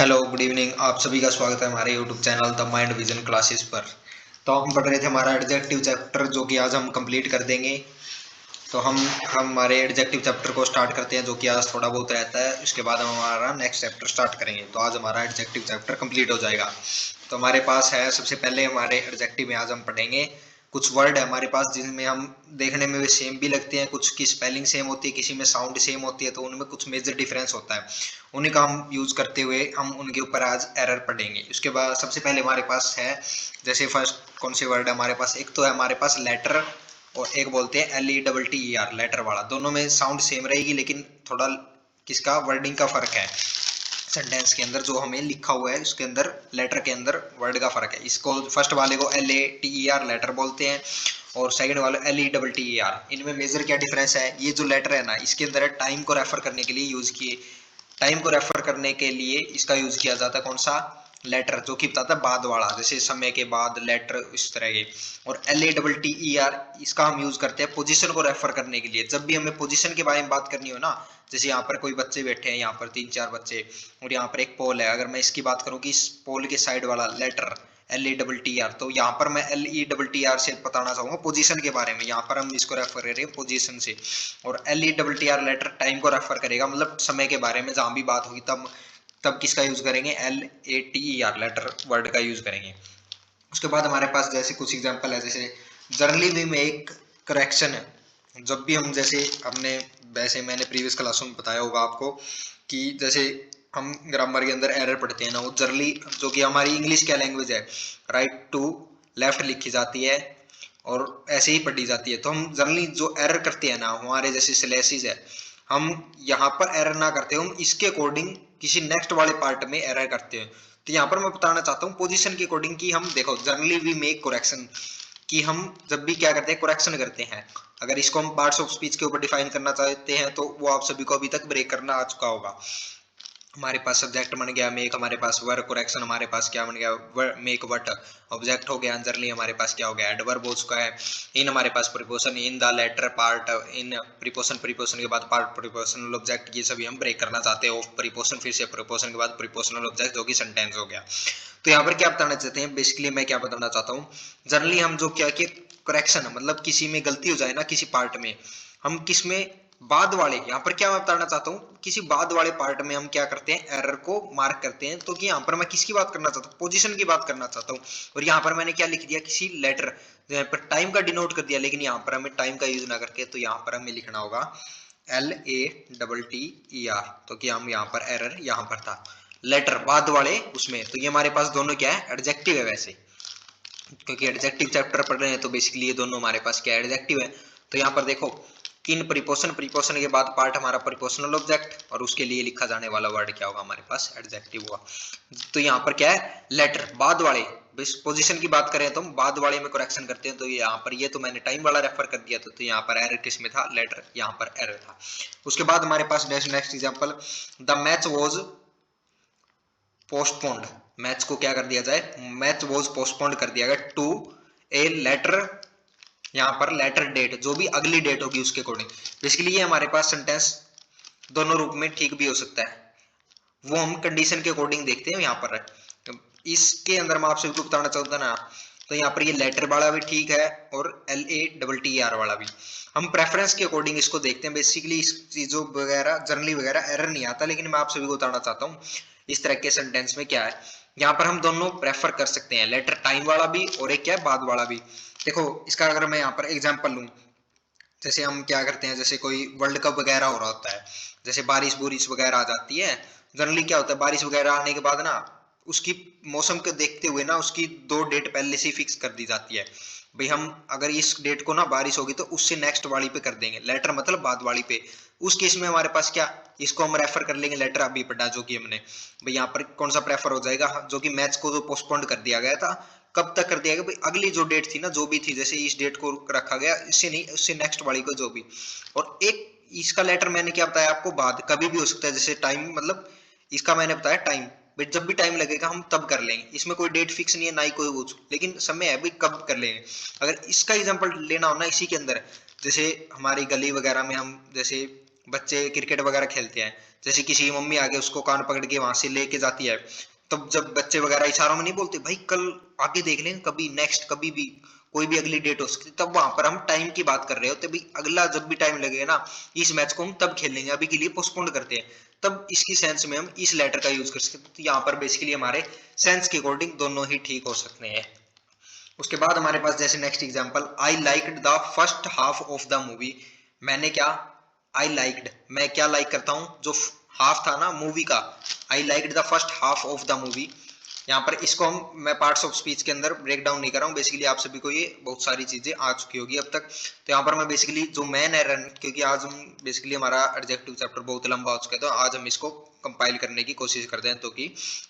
Hello good evening. आप सभी का स्वागत है हमारे YouTube channel the mind vision classes पर। तो हम पढ़ रहे थे हमारा एडजेक्टिव चैप्टर जो कि आज हम कंप्लीट कर देंगे। तो हम हमारे एडजेक्टिव चैप्टर को स्टार्ट करते हैं जो कि आज थोड़ा बहुत रहता है। उसके बाद हम हमारा नेक्स्ट चैप्टर स्टार्ट करेंगे। तो आज हमारा एडजेक्टिव चैप्टर कंप्लीट हो जाएगा। तो हमारे पास है सबसे पहले हमारे एडजेक्टिव में आज हम पढ़ेंगे कुछ वर्ड है हमारे पास जिनमें हम देखने में वे सेम भी लगते हैं, कुछ की स्पेलिंग सेम होती है, किसी में साउंड सेम होती है, तो उनमें कुछ मेजर डिफरेंस होता है। उन्हीं का हम यूज करते हुए हम उनके ऊपर आज एरर पढ़ेंगे। उसके बाद सबसे पहले हमारे पास है जैसे फर्स्ट कौन से वर्ड है हमारे पास, एक तो है हमारे पास लेटर और एक बोलते हैं LETTER लेटर वाला। दोनों में साउंड सेम रहेगी लेकिन थोड़ा किसका वर्डिंग का फर्क है। सेंटेंस के अंदर जो हमें लिखा हुआ है उसके अंदर लेटर के अंदर वर्ड का फर्क है। इसको फर्स्ट वाले को LATER लेटर बोलते हैं और सेकंड वाले LETTER। इनमें मेजर क्या डिफरेंस है, ये जो लेटर है ना इसके अंदर टाइम को रेफर करने के लिए यूज किए, टाइम को रेफर करने के लिए इसका यूज किया जाता है कौन सा लेटर, जो कि बताता है बाद वाला, जैसे समय के बाद लेटर इस तरह के। और LATTER इसका हम यूज करते हैं पोजीशन को रेफर करने के लिए। जब भी हमें पोजीशन के बारे में बात करनी हो ना, जैसे यहाँ पर कोई बच्चे बैठे हैं, यहाँ पर 3-4 बच्चे और यहाँ पर एक पोल है, अगर मैं इसकी बात करूँ कि इस पोल के साइड वाला लेटर LETTER, तो यहाँ पर मैं LETTER से बताना चाहूंगा पोजीशन के बारे में। यहाँ पर हम इसको रेफर करेंगे पोजीशन से। और LETTER लेटर टाइम को रेफर करेगा, मतलब समय के बारे में जहां भी बात होगी तब तब किसका यूज करेंगे, LATER लेटर वर्ड का यूज करेंगे। उसके बाद हमारे पास जैसे कुछ एग्जांपल है, जैसे जर्नली वी मेक करेक्शन है। जब भी हम जैसे हमने वैसे मैंने प्रीवियस क्लासों में बताया होगा आपको कि जैसे हम ग्रामर के अंदर एरर पढ़ते हैं ना, वो जर्नली जो कि हमारी इंग्लिश क्या लैंग्वेज है, राइट टू लेफ्ट लिखी जाती है और ऐसे ही पढ़ी जाती है। तो हम जनरली जो एरर करते हैं ना, हमारे जैसे स्लैशेस है, हम यहाँ पर एरर ना करते, हम इसके अकॉर्डिंग किसी नेक्स्ट वाले पार्ट में एरर करते हैं। तो यहाँ पर मैं बताना चाहता हूँ पोजीशन के अकॉर्डिंग कि हम देखो जनरली वी मेक करेक्शन, कि हम जब भी क्या करते हैं करेक्शन करते हैं। अगर इसको हम पार्ट्स ऑफ स्पीच के ऊपर डिफाइन करना चाहते हैं तो वो आप सभी को अभी तक ब्रेक करना आ चुका होगा। हमारे पास सब्जेक्ट बन गया मेक, हमारे पास वर्क करेक्शन, हमारे पास क्या बन गया मेक वट, ऑब्जेक्ट हो गया अंजरली, हमारे पास क्या हो गया एडवर्ब हो चुका है। इन हमारे पास preposition in the latter part in preposition, preposition के बाद पार्ट प्रीपोजिशनल ऑब्जेक्ट, ये सभी हम ब्रेक करना चाहते हैं। प्रीपोजिशन फिर से प्रीपोजिशन के बाद प्रीपोजिशनल ऑब्जेक्ट जो कि सेंटेंस हो गया। तो यहाँ पर क्या बताना चाहते हैं, बेसिकली मैं क्या बताना चाहता हूँ, जनरली हम जो क्या कि करेक्शन मतलब किसी में गलती हो जाए ना किसी पार्ट में, हम किस में बाद वाले, यहाँ पर क्या मैं बताना चाहता हूँ, किसी बाद वाले पार्ट में हम क्या करते हैं एरर को मार्क करते हैं। तो कि यहाँ पर मैं किसकी बात करना चाहता हूँ, पोजीशन की बात करना चाहता हूँ। और यहाँ पर मैंने क्या लिख दिया, किसी लेटर, यहाँ पर टाइम का डिनोट कर दिया, लेकिन यहाँ पर हमें टाइम का यूज ना करके तो यहाँ पर हमें लिखना होगा LATTER। तो कि हम यहाँ पर एरर यहाँ पर था लेटर बाद वाले उसमें। तो ये हमारे पास दोनों क्या है एडजेक्टिव है वैसे, क्योंकि एडजेक्टिव चैप्टर पढ़ रहे हैं तो बेसिकली ये दोनों हमारे पास क्या एडजेक्टिव है। तो यहाँ पर देखो इन प्रीपोजिशन, प्रीपोजिशन के बाद पार्ट हमारा प्रीपोजिशनल ऑब्जेक्ट और उसके लिए लिखा जाने वाला वर्ड क्या होगा हमारे पास एडजेक्टिव हुआ। तो यहाँ पर क्या है लेटर बाद वाले, पोजीशन की बात करें तो हम बाद वाले में करेक्शन करते हैं। तो यहाँ पर ये तो मैंने टाइम वाला रेफर कर दिया, तो यहाँ पर एरर किस में था, लेटर, यहाँ पर एरर था। उसके बाद हमारे पास next example, the match was postponed, match को क्या कर दिया जाए, मैच वाज पोस्टपोन्ड कर दिया गया टू ए लेटर, यहाँ पर लेटर डेट जो भी अगली डेट होगी उसके अकॉर्डिंग। बेसिकली ये हमारे पास सेंटेंस दोनों रूप में ठीक भी हो सकता है, वो हम कंडीशन के अकॉर्डिंग देखते हैं। यहाँ पर इसके अंदर मैं आपसे बताना चाहता ना, तो यहाँ पर ये लेटर वाला भी ठीक है और LATTER वाला भी, हम प्रेफरेंस के अकॉर्डिंग इसको देखते हैं। बेसिकली इस चीजों वगैरह जर्नली वगैरह एरर नहीं आता, लेकिन मैं आप सभी को बताना चाहता हूँ इस तरह के सेंटेंस में क्या है, यहाँ पर हम दोनों प्रेफर कर सकते हैं, लेटर टाइम वाला भी और एक क्या है बाद वाला भी। देखो इसका अगर मैं यहाँ पर एग्जाम्पल लूँ, जैसे हम क्या करते हैं, जैसे कोई वर्ल्ड कप वगैरह हो रहा होता है, जैसे बारिश बुरिश वगैरह आ जाती है, जनरली क्या होता है बारिश वगैरह आने के बाद ना उसकी मौसम को देखते हुए ना उसकी 2 डेट पहले से फिक्स कर दी जाती है। भाई हम अगर इस डेट को ना बारिश होगी तो उससे नेक्स्ट वाली पे कर देंगे, लेटर मतलब बाद वाली पे। उस केस में हमारे पास क्या, इसको हम रेफर कर लेंगे लेटर अभी पढ़ा जो कि हमने, भाई यहाँ पर कौन सा प्रेफर हो जाएगा, जो कि मैच को जो पोस्टपोन्ड कर दिया गया था, कब तक कर दिया गया भाई, अगली जो डेट थी ना जो भी थी, जैसे इस डेट को रखा गया, इससे नहीं उससे नेक्स्ट वाली को जो भी। और एक इसका लेटर मैंने क्या बताया आपको, बाद कभी भी हो सकता है, जैसे टाइम मतलब इसका मैंने बताया टाइम, बट जब भी टाइम लगेगा हम तब कर लेंगे, इसमें कोई डेट फिक्स नहीं है ना ही कोई कुछ, लेकिन समय है भाई कब कर लेंगे। अगर इसका एग्जांपल लेना हो ना इसी के अंदर, जैसे हमारी गली वगैरह में हम जैसे बच्चे क्रिकेट वगैरह खेलते हैं, जैसे किसी की मम्मी आगे उसको कान पकड़ के वहां से लेके जाती है, तब जब बच्चे वगैरह इशारों में नहीं बोलते भाई कल आगे देख लेंगे, कभी नेक्स्ट कभी भी कोई भी अगली डेट हो सकती, तब वहां पर हम टाइम की बात कर रहे होते, भाई अगला जब भी टाइम लगेगा ना इस मैच को हम तब खेलेंगे, अभी के लिए पोस्टपोन करते हैं, तब इसकी सेंस में हम इस लेटर का यूज कर सकते हैं। तो यहाँ पर बेसिकली हमारे सेंस के अकॉर्डिंग दोनों ही ठीक हो सकते हैं। उसके बाद हमारे पास जैसे next example, I liked the first half of the movie. मैंने क्या, आई लाइक्ड, मैं क्या लाइक करता हूं, जो हाफ था ना मूवी का, I liked the first half of the movie. यहाँ पर इसको मैं पार्ट्स ऑफ स्पीच के अंदर ब्रेक डाउन नहीं कर रहा हूँ, बेसिकली आप सभी को ये बहुत सारी चीजें आ चुकी होगी अब तक। तो यहाँ पर मैं बेसिकली जो मेन है, क्योंकि आज हम बेसिकली हमारा एडजेक्टिव चैप्टर बहुत लंबा हो चुका है, तो आज हम इसको कंपाइल करने की कोशिश करते हैं।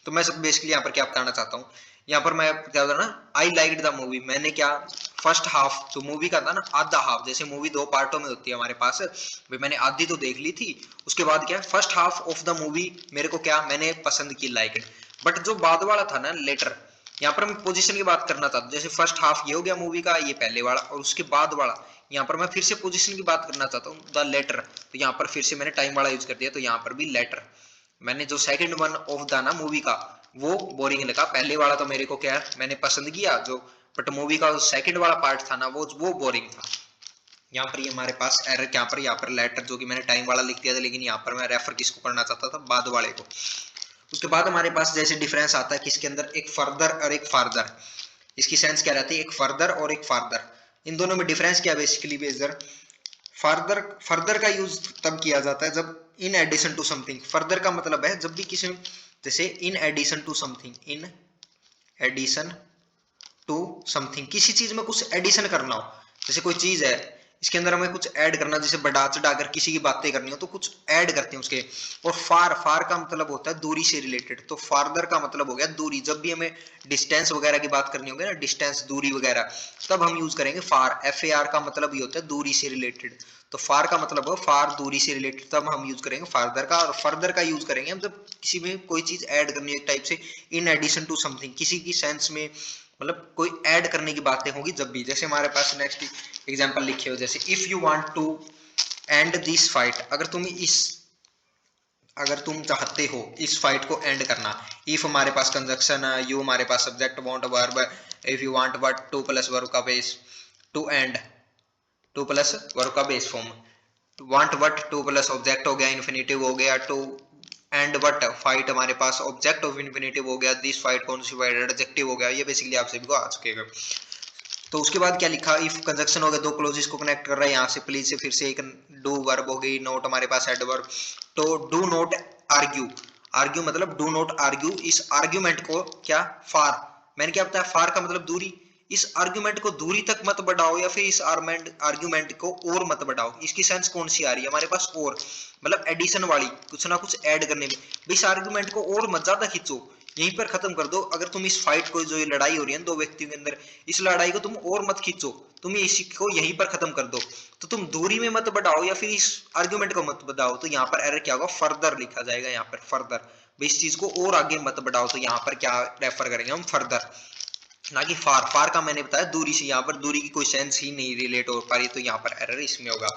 तो मैं सब बेसिकली यहाँ पर क्या बताना चाहता हूँ, यहाँ पर मैं क्या बता ना, आई लाइक्ड द मूवी, मैंने क्या फर्स्ट हाफ जो मूवी का था ना, आधा हाफ, जैसे मूवी दो पार्टों में होती है हमारे पास, भाई मैंने आधी तो देख ली थी, उसके बाद क्या first half of the movie मेरे को क्या मैंने पसंद की, लाइक्ड। बट जो बाद वाला था ना लेटर, यहाँ पर मैं पोजीशन की बात करना चाहता हूँ, जैसे फर्स्ट हाफ ये हो गया मूवी का, ये पहले वाला, और उसके बाद वाला यहाँ पर मैं फिर से पोजीशन की बात करना चाहता हूँ, द लेटर, तो यहाँ पर फिर से मैंने टाइम वाला यूज कर दिया, तो यहाँ पर भी लेटर। मैंने जो सेकंड वन ऑफ द ना मूवी का वो बोरिंग लगा, पहले वाला तो मेरे को क्या है मैंने पसंद किया जो, बट मूवी का सेकंड वाला पार्ट था ना वो बोरिंग था। यहाँ पर ये हमारे पास एरर क्या पर, यहाँ पर लेटर जो कि मैंने टाइम वाला लिख दिया था, लेकिन यहाँ पर मैं रेफर किसको करना चाहता था, बाद वाले को। उसके बाद हमारे पास जैसे डिफरेंस आता है किसके अंदर, एक फर्दर और एक फार्दर। इसकी सेंस क्या रहती है, एक फर्दर और एक फार्दर, इन दोनों में डिफरेंस क्या बेसिकली बेजर, फर्दर फर्दर का यूज तब किया जाता है जब in addition to something, further का मतलब है जब भी किसी, जैसे in addition to something, in addition to something, किसी चीज में कुछ एडिशन करना हो, जैसे कोई चीज है इसके अंदर हमें कुछ ऐड करना, जैसे बढ़ा चढ़ाकर किसी की बातें करनी हो तो कुछ ऐड करते हैं उसके। और फार, फार का मतलब होता है दूरी से रिलेटेड, तो फार्दर का मतलब हो गया दूरी, जब भी हमें डिस्टेंस वगैरह की बात करनी होगी ना, डिस्टेंस दूरी वगैरह, तब हम यूज करेंगे फार। एफ ए आर का मतलब ये होता है दूरी से रिलेटेड, तो फार का मतलब हो फार दूरी से रिलेटेड, तब हम यूज करेंगे फार्दर का। और फर्दर का यूज करेंगे हम जब किसी में कोई चीज ऐड करनी है, एक टाइप से इन एडिशन टू समथिंग, किसी की सेंस में मतलब कोई ऐड करने की बातें होगी जब भी। जैसे हमारे पास नेक्स्ट एग्जांपल लिखे हो, जैसे if you want to end this fight, अगर तुम चाहते हो इस फाइट को एंड करना, इफ हमारे पास कंजक्शन है, यू हमारे पास subject, want verb, if you want what, to plus verb का base, to and, to plus verb का base form, want what to plus object हो गया, इन्फिनिटिव हो गया, टू एंड बट फाइट हमारे पास ऑब्जेक्ट ऑफ इन्फिनिटिव हो गया, दिस फाइट कौन सी फाइट, एडजेक्टिव हो गया, ये बेसिकली आप सभी को आ चुकेगा। तो उसके बाद क्या लिखा, इफ कंजक्शन हो गया, दो क्लोजेस को कनेक्ट कर रहा है, यहाँ से प्लीज से फिर से एक डू वर्ब हो गई, नोट हमारे पास एडवर्ब, तो डू नॉट आर्ग्यू, आर्ग्यू मतलब डू नॉट आर्ग्यू, इस आर्ग्यूमेंट को क्या फार, मैंने क्या बताया फार का मतलब दूरी, इस आर्ग्यूमेंट को दूरी तक मत बढ़ाओ, या फिर इस आर्ग्यूमेंट को और मत बढ़ाओ। इसकी सेंस कौन सी आ रही है हमारे पास, और मतलब एडिशन वाली, कुछ ना कुछ ऐड करने में, इस आर्ग्यूमेंट को और मत ज्यादा खींचो, यहीं पर खत्म कर दो। अगर तुम इस फाइट को, जो ये लड़ाई हो रही है दो व्यक्तियों के अंदर, इस लड़ाई को तुम और मत खींचो, तुम इसी को यहीं पर खत्म कर दो, तो तुम दूरी में मत बढ़ाओ या फिर इस आर्ग्यूमेंट को मत बढ़ाओ, तो यहाँ पर एरर क्या होगा, फर्दर लिखा जाएगा। यहाँ पर फर्दर, इस चीज को और आगे मत बढ़ाओ, तो यहाँ पर क्या रेफर करेंगे हम, फर्दर, ना कि फार। फार का मैंने बताया दूरी से, यहाँ पर दूरी की कोई सेंस ही नहीं रिलेट हो पा रही, तो यहाँ पर एरर इसमें होगा।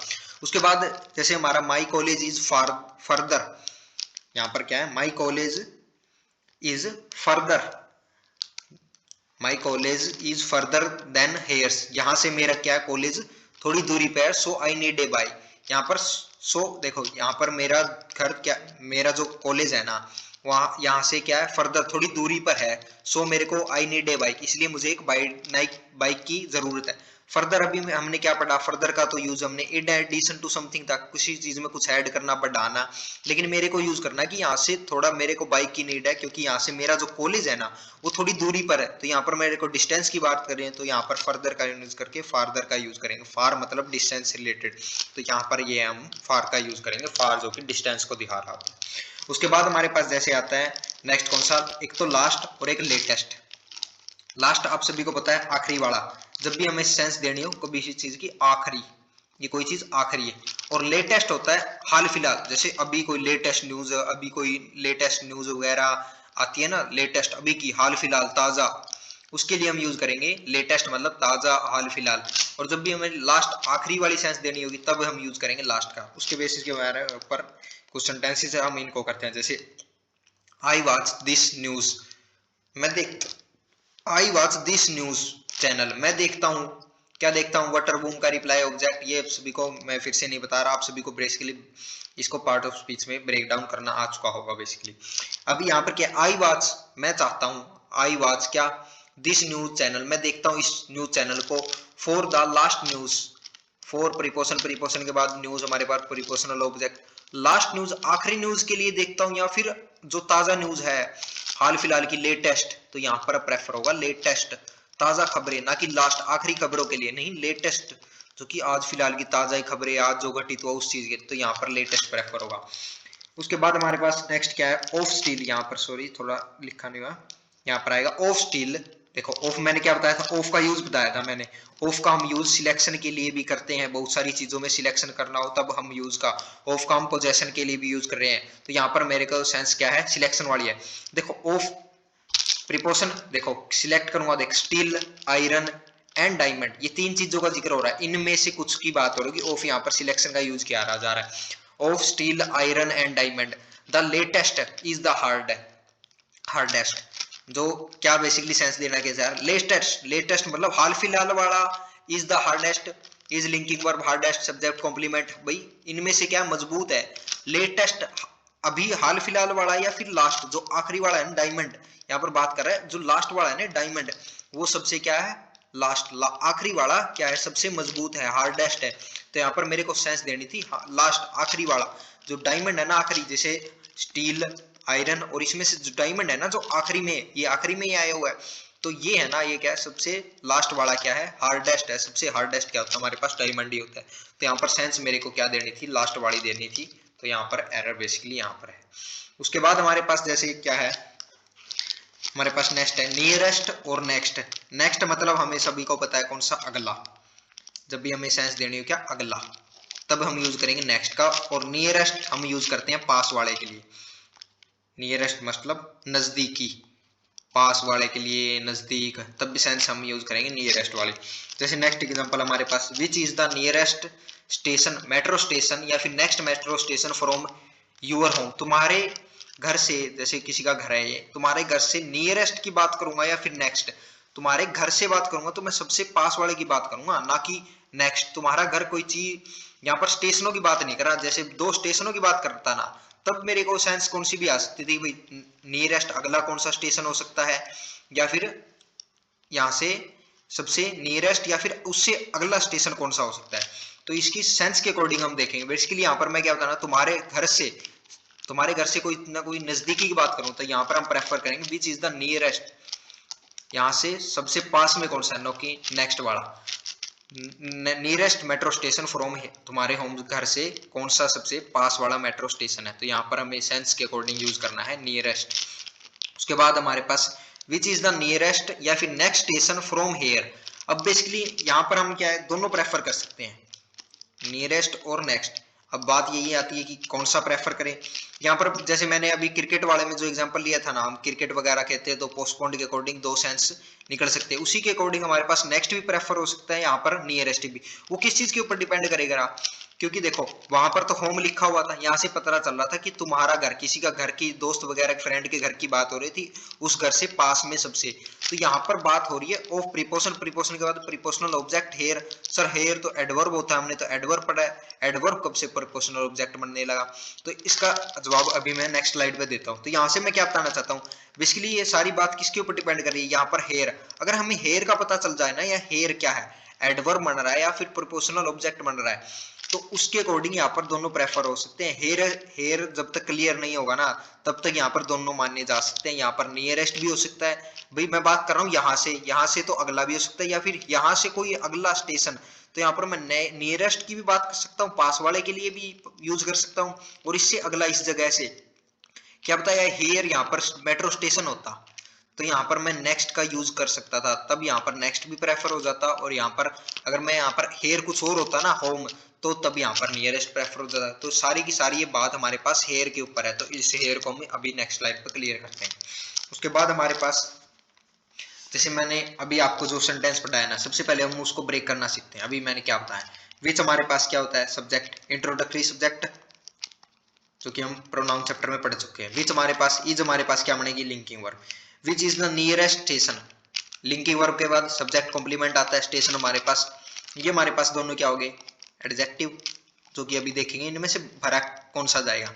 उसके बाद जैसे हमारा माई कॉलेज इज फर्दर, यहाँ पर क्या है, my college is further, my college is further than here's, यहाँ से मेरा क्या है कॉलेज थोड़ी दूरी पे है, सो आई नीड ए बाई, यहाँ पर सो देखो यहाँ पर मेरा घर क्या, मेरा जो कॉलेज है ना वहाँ, यहाँ से क्या है फर्दर थोड़ी दूरी पर है, सो मेरे को आई नीड ए बाइक, इसलिए मुझे एक बाइक की जरूरत है। फर्दर अभी हमने क्या पढ़ा, फर्दर का तो यूज हमने इन एडिशन टू समथिंग था, किसी चीज में कुछ ऐड करना, बढ़ाना, लेकिन मेरे को यूज करना कि यहाँ से थोड़ा मेरे को बाइक की नीड है, क्योंकि यहाँ से मेरा जो कॉलेज है ना वो थोड़ी दूरी पर है, तो यहाँ पर मेरे को डिस्टेंस की बात कर रहे हैं, तो यहाँ पर फर्दर का यूज करके फार्दर का यूज करेंगे। फार मतलब डिस्टेंस रिलेटेड, तो यहाँ पर ये हम फार का यूज करेंगे, फार जो कि डिस्टेंस को दिखा रहा था। उसके बाद हमारे पास जैसे आता है नेक्स्ट कौन सा, एक तो लास्ट और एक लेटेस्ट। लास्ट आप सभी को पता है आखिरी वाला, जब भी हमें सेंस देनी हो कभी किसी चीज की आखिरी, ये कोई चीज आखिरी है। और लेटेस्ट होता है हाल फिलहाल, जैसे अभी कोई लेटेस्ट न्यूज, अभी कोई लेटेस्ट न्यूज वगैरह आती है ना, लेटेस्ट अभी की, हाल फिलहाल, ताजा। उसके लिए हम यूज करेंगे लेटेस्ट, मतलब ताजा, हाल फिलहाल। और जब भी हमें लास्ट आखिरी वाली सेंस देनी होगी तब हम यूज करेंगे लास्ट का। उसके बेसिस के ऊपर कुछ सेंटेंसेस हम इनको करते हैं। जैसे आई वॉच दिस न्यूज, मैं देख I watch this news channel, मैं देखता हूँ, क्या देखता हूँ, वाटर बूम का रिप्लाई ऑब्जेक्ट। ये सभी को मैं फिर से नहीं बता रहा, आप सभी को बेसिकली इसको पार्ट ऑफ स्पीच में ब्रेक डाउन करना आ चुका होगा बेसिकली। अभी यहाँ पर क्या, आई वॉच मैं चाहता हूँ, आई वॉच क्या, दिस न्यूज चैनल मैं देखता हूँ इस न्यूज चैनल को, for the last news, for preposition, preposition के बाद न्यूज हमारे पास प्रीपोजिशनल ऑब्जेक्ट, लास्ट न्यूज आखिरी न्यूज के लिए देखता हूँ, या फिर जो ताजा न्यूज है हाल फिलहाल की, लेटेस्ट, तो यहाँ पर प्रेफर होगा लेटेस्ट, ताजा खबरें, ना कि लास्ट आखिरी खबरों के लिए नहीं, लेटेस्ट जो कि आज फिलहाल की ताजा खबरें, आज जो घटित हुआ उस चीज के, तो यहाँ पर लेटेस्ट प्रेफर होगा। उसके बाद हमारे पास नेक्स्ट क्या है, ऑफ स्टील, यहाँ पर सॉरी थोड़ा लिखा नहीं हुआ, यहाँ पर आएगा ऑफ स्टील। देखो ऑफ मैंने क्या बताया था, ऑफ का यूज बताया था मैंने। ऑफ का हम यूज सिलेक्शन के लिए भी करते हैं, बहुत सारी चीजों में सिलेक्शन करना हो तब हम यूज का, ऑफ का हम पोजेशन के लिए भी यूज कर रहे हैं। तो यहाँ पर मेरे को सेंस क्या है, सिलेक्शन वाली है। देखो ऑफ प्रीपोजिशन, देखो सिलेक्ट करूंगा, देख स्टील, आयरन एंड डायमंड, ये तीन चीजों का जिक्र हो रहा है, इनमें से कुछ की बात हो रही है। ऑफ यहाँ पर सिलेक्शन का यूज किया जा रहा है। Of steel, iron and diamond, the latest is the hardest, जो क्या बेसिकली सेंस देना कैसा है, लेटेस्ट, लेटेस्ट मतलब हाल फिलहाल वाला, is the hardest, is linking verb, hardest subject complement, भाई इनमें से क्या मजबूत है, लेटेस्ट अभी हाल फिलहाल वाला, या फिर लास्ट जो आखिरी वाला है ना, डायमंड, यहाँ पर बात कर रहा है जो लास्ट वाला है ना डायमंड, वो सबसे क्या है, लास्ट, आखिरी वाला क्या है, सबसे मजबूत है, हार्डेस्ट है। तो यहाँ पर मेरे को सेंस देनी थी लास्ट, आखिरी वाला, जो डायमंड है ना आखिरी, जैसे स्टील, आयरन, और इसमें से जो डायमंड है ना जो आखिरी में, ये आखिरी में ही आया हुआ है, तो ये है ना, ये क्या है, सबसे लास्ट वाला क्या है, हार्डेस्ट है। सबसे हार्डेस्ट क्या होता है हमारे पास, डायमंड ही होता है। तो यहाँ पर सेंस मेरे को क्या देनी थी, लास्ट वाली देनी थी, तो यहाँ पर एरर बेसिकली यहाँ पर है। उसके बाद हमारे पास जैसे क्या है, हमारे पास नेक्स्ट है नियरेस्ट और नेक्स्ट। नेक्स्ट मतलब हमें सभी को पता है कौन सा, अगला। जब भी हमें सेंस देनी हो क्या, अगला, तब हम यूज करेंगे नेक्स्ट का। और नियरेस्ट हम यूज करते हैं पास वाले के लिए। नियरेस्ट मतलब नजदीकी, पास वाले के लिए, नजदीक, तब भी सेंस हम यूज करेंगे नियरेस्ट वाले। जैसे नेक्स्ट एग्जांपल हमारे पास, which is the nearest station, metro station, या फिर next metro station from your home, तुम्हारे घर से, जैसे किसी का घर है ये, तुम्हारे घर से नियरेस्ट की बात करूंगा या फिर नेक्स्ट, तुम्हारे घर से बात करूंगा तो मैं सबसे पास वाले की बात करूंगा, ना कि नेक्स्ट। तुम्हारा घर कोई चीज, यहाँ पर स्टेशनों की बात नहीं कर रहा, जैसे दो स्टेशनों की बात करता ना, तब मेरे को सेंस कौन सी भी आ सकती थी भाई, नियरेस्ट अगला कौन सा स्टेशन हो सकता है, या फिर यहाँ से सबसे नियरेस्ट, या फिर उससे अगला स्टेशन कौन सा हो सकता है। तो इसकी सेंस के अकॉर्डिंग हम देखेंगे। बेसिकली यहाँ पर मैं क्या बताना, तुम्हारे घर से कोई ना कोई नजदीकी की बात करूं तो यहाँ पर हम प्रेफर करेंगे विच इज द नियरेस्ट, यहाँ से सबसे पास में कौन सा है, नो कि नेक्स्ट वाला। नियरेस्ट मेट्रो स्टेशन फ्रॉम, तुम्हारे होम घर से कौन सा सबसे पास वाला मेट्रो स्टेशन है, तो यहाँ पर हमें सेंस के अकॉर्डिंग यूज करना है नियरेस्ट। उसके बाद हमारे पास विच इज द नियरेस्ट या फिर नेक्स्ट स्टेशन फ्रॉम हेयर। अब बेसिकली यहाँ पर हम क्या है, दोनों प्रेफर कर सकते हैं, नियरेस्ट और नेक्स्ट। अब बात यही आती है कि कौन सा प्रेफर करें। यहाँ पर जैसे मैंने अभी क्रिकेट वाले में जो एग्जांपल लिया था ना, हम क्रिकेट वगैरह कहते हैं तो पोस्टपोन्ड के अकॉर्डिंग दो सेंस निकल सकते हैं, उसी के अकॉर्डिंग हमारे पास नेक्स्ट भी प्रेफर हो सकता है, यहाँ पर नियरेस्ट भी। वो किस चीज के ऊपर डिपेंड करेगा, क्योंकि देखो वहां पर तो होम लिखा हुआ था, यहाँ से पता चल रहा था कि तुम्हारा घर, किसी का घर की दोस्त वगैरह फ्रेंड के घर की बात हो रही थी, उस घर से पास में सबसे। तो यहाँ पर बात हो रही है ऑफ प्रीपोजिशन, प्रीपोजिशन के बाद prepositional object here. Sir here तो एडवर्ब होता है, हमने तो एडवर्ब पढ़ा है, एडवर्ब कब से प्रीपोजिशनल ऑब्जेक्ट बनने लगा। तो इसका जवाब अभी मैं नेक्स्ट स्लाइड पे देता हूँ। तो यहाँ से मैं क्या बताना चाहता हूँ, बेसिकली ये सारी बात किसके ऊपर डिपेंड कर रही है, यहाँ पर हेयर। अगर हमें हेयर का पता चल जाए ना, या हेयर क्या है, एडवर्ब बन रहा है या फिर प्रीपोजिशनल ऑब्जेक्ट बन रहा है, तो उसके अकॉर्डिंग यहाँ पर दोनों प्रेफर हो सकते हैं। हेयर जब तक क्लियर नहीं होगा ना, तब तक यहाँ पर दोनों माने जा सकते हैं। यहाँ पर नियरेस्ट भी हो सकता है, भाई मैं बात कर रहा हूँ यहाँ से तो अगला भी हो सकता है, या फिर यहाँ से कोई अगला स्टेशन। तो यहाँ पर मैं नियरेस्ट की भी बात कर सकता हूँ, पास वाले के लिए भी यूज कर सकता हूँ, और इससे अगला इस जगह से क्या बताया, हेयर यहाँ पर मेट्रो स्टेशन होता, तो यहाँ पर मैं नेक्स्ट का यूज कर सकता था, तब यहाँ पर नेक्स्ट भी प्रेफर हो जाता। और यहाँ पर अगर मैं यहाँ पर हेयर कुछ और होता ना, होम, तो तब यहाँ पर नियरेस्ट प्रेफर हो जाता। तो सारी की सारी ये बात हमारे पास हेयर के ऊपर है, तो इस हेयर को हम अभी नेक्स्ट स्लाइड पर क्लियर करते हैं। उसके बाद हमारे पास जैसे मैंने अभी आपको जो सेंटेंस पढ़ाया ना, सबसे पहले हम उसको ब्रेक करना सीखते हैं। अभी मैंने क्या बताया, विच हमारे पास क्या होता है, सब्जेक्ट, इंट्रोडक्टरी सब्जेक्ट जो कि हम प्रोनाउन चैप्टर में पढ़ चुके हैं। विच हमारे पास, इज हमारे पास क्या बनेगी, linking verb. Which is the nearest station, linking verb के बाद सब्जेक्ट कॉम्प्लीमेंट आता है, स्टेशन हमारे पास, ये हमारे पास दोनों क्या हो गए, एडजेक्टिव, जो कि अभी देखेंगे इनमें से भरा कौन सा जाएगा।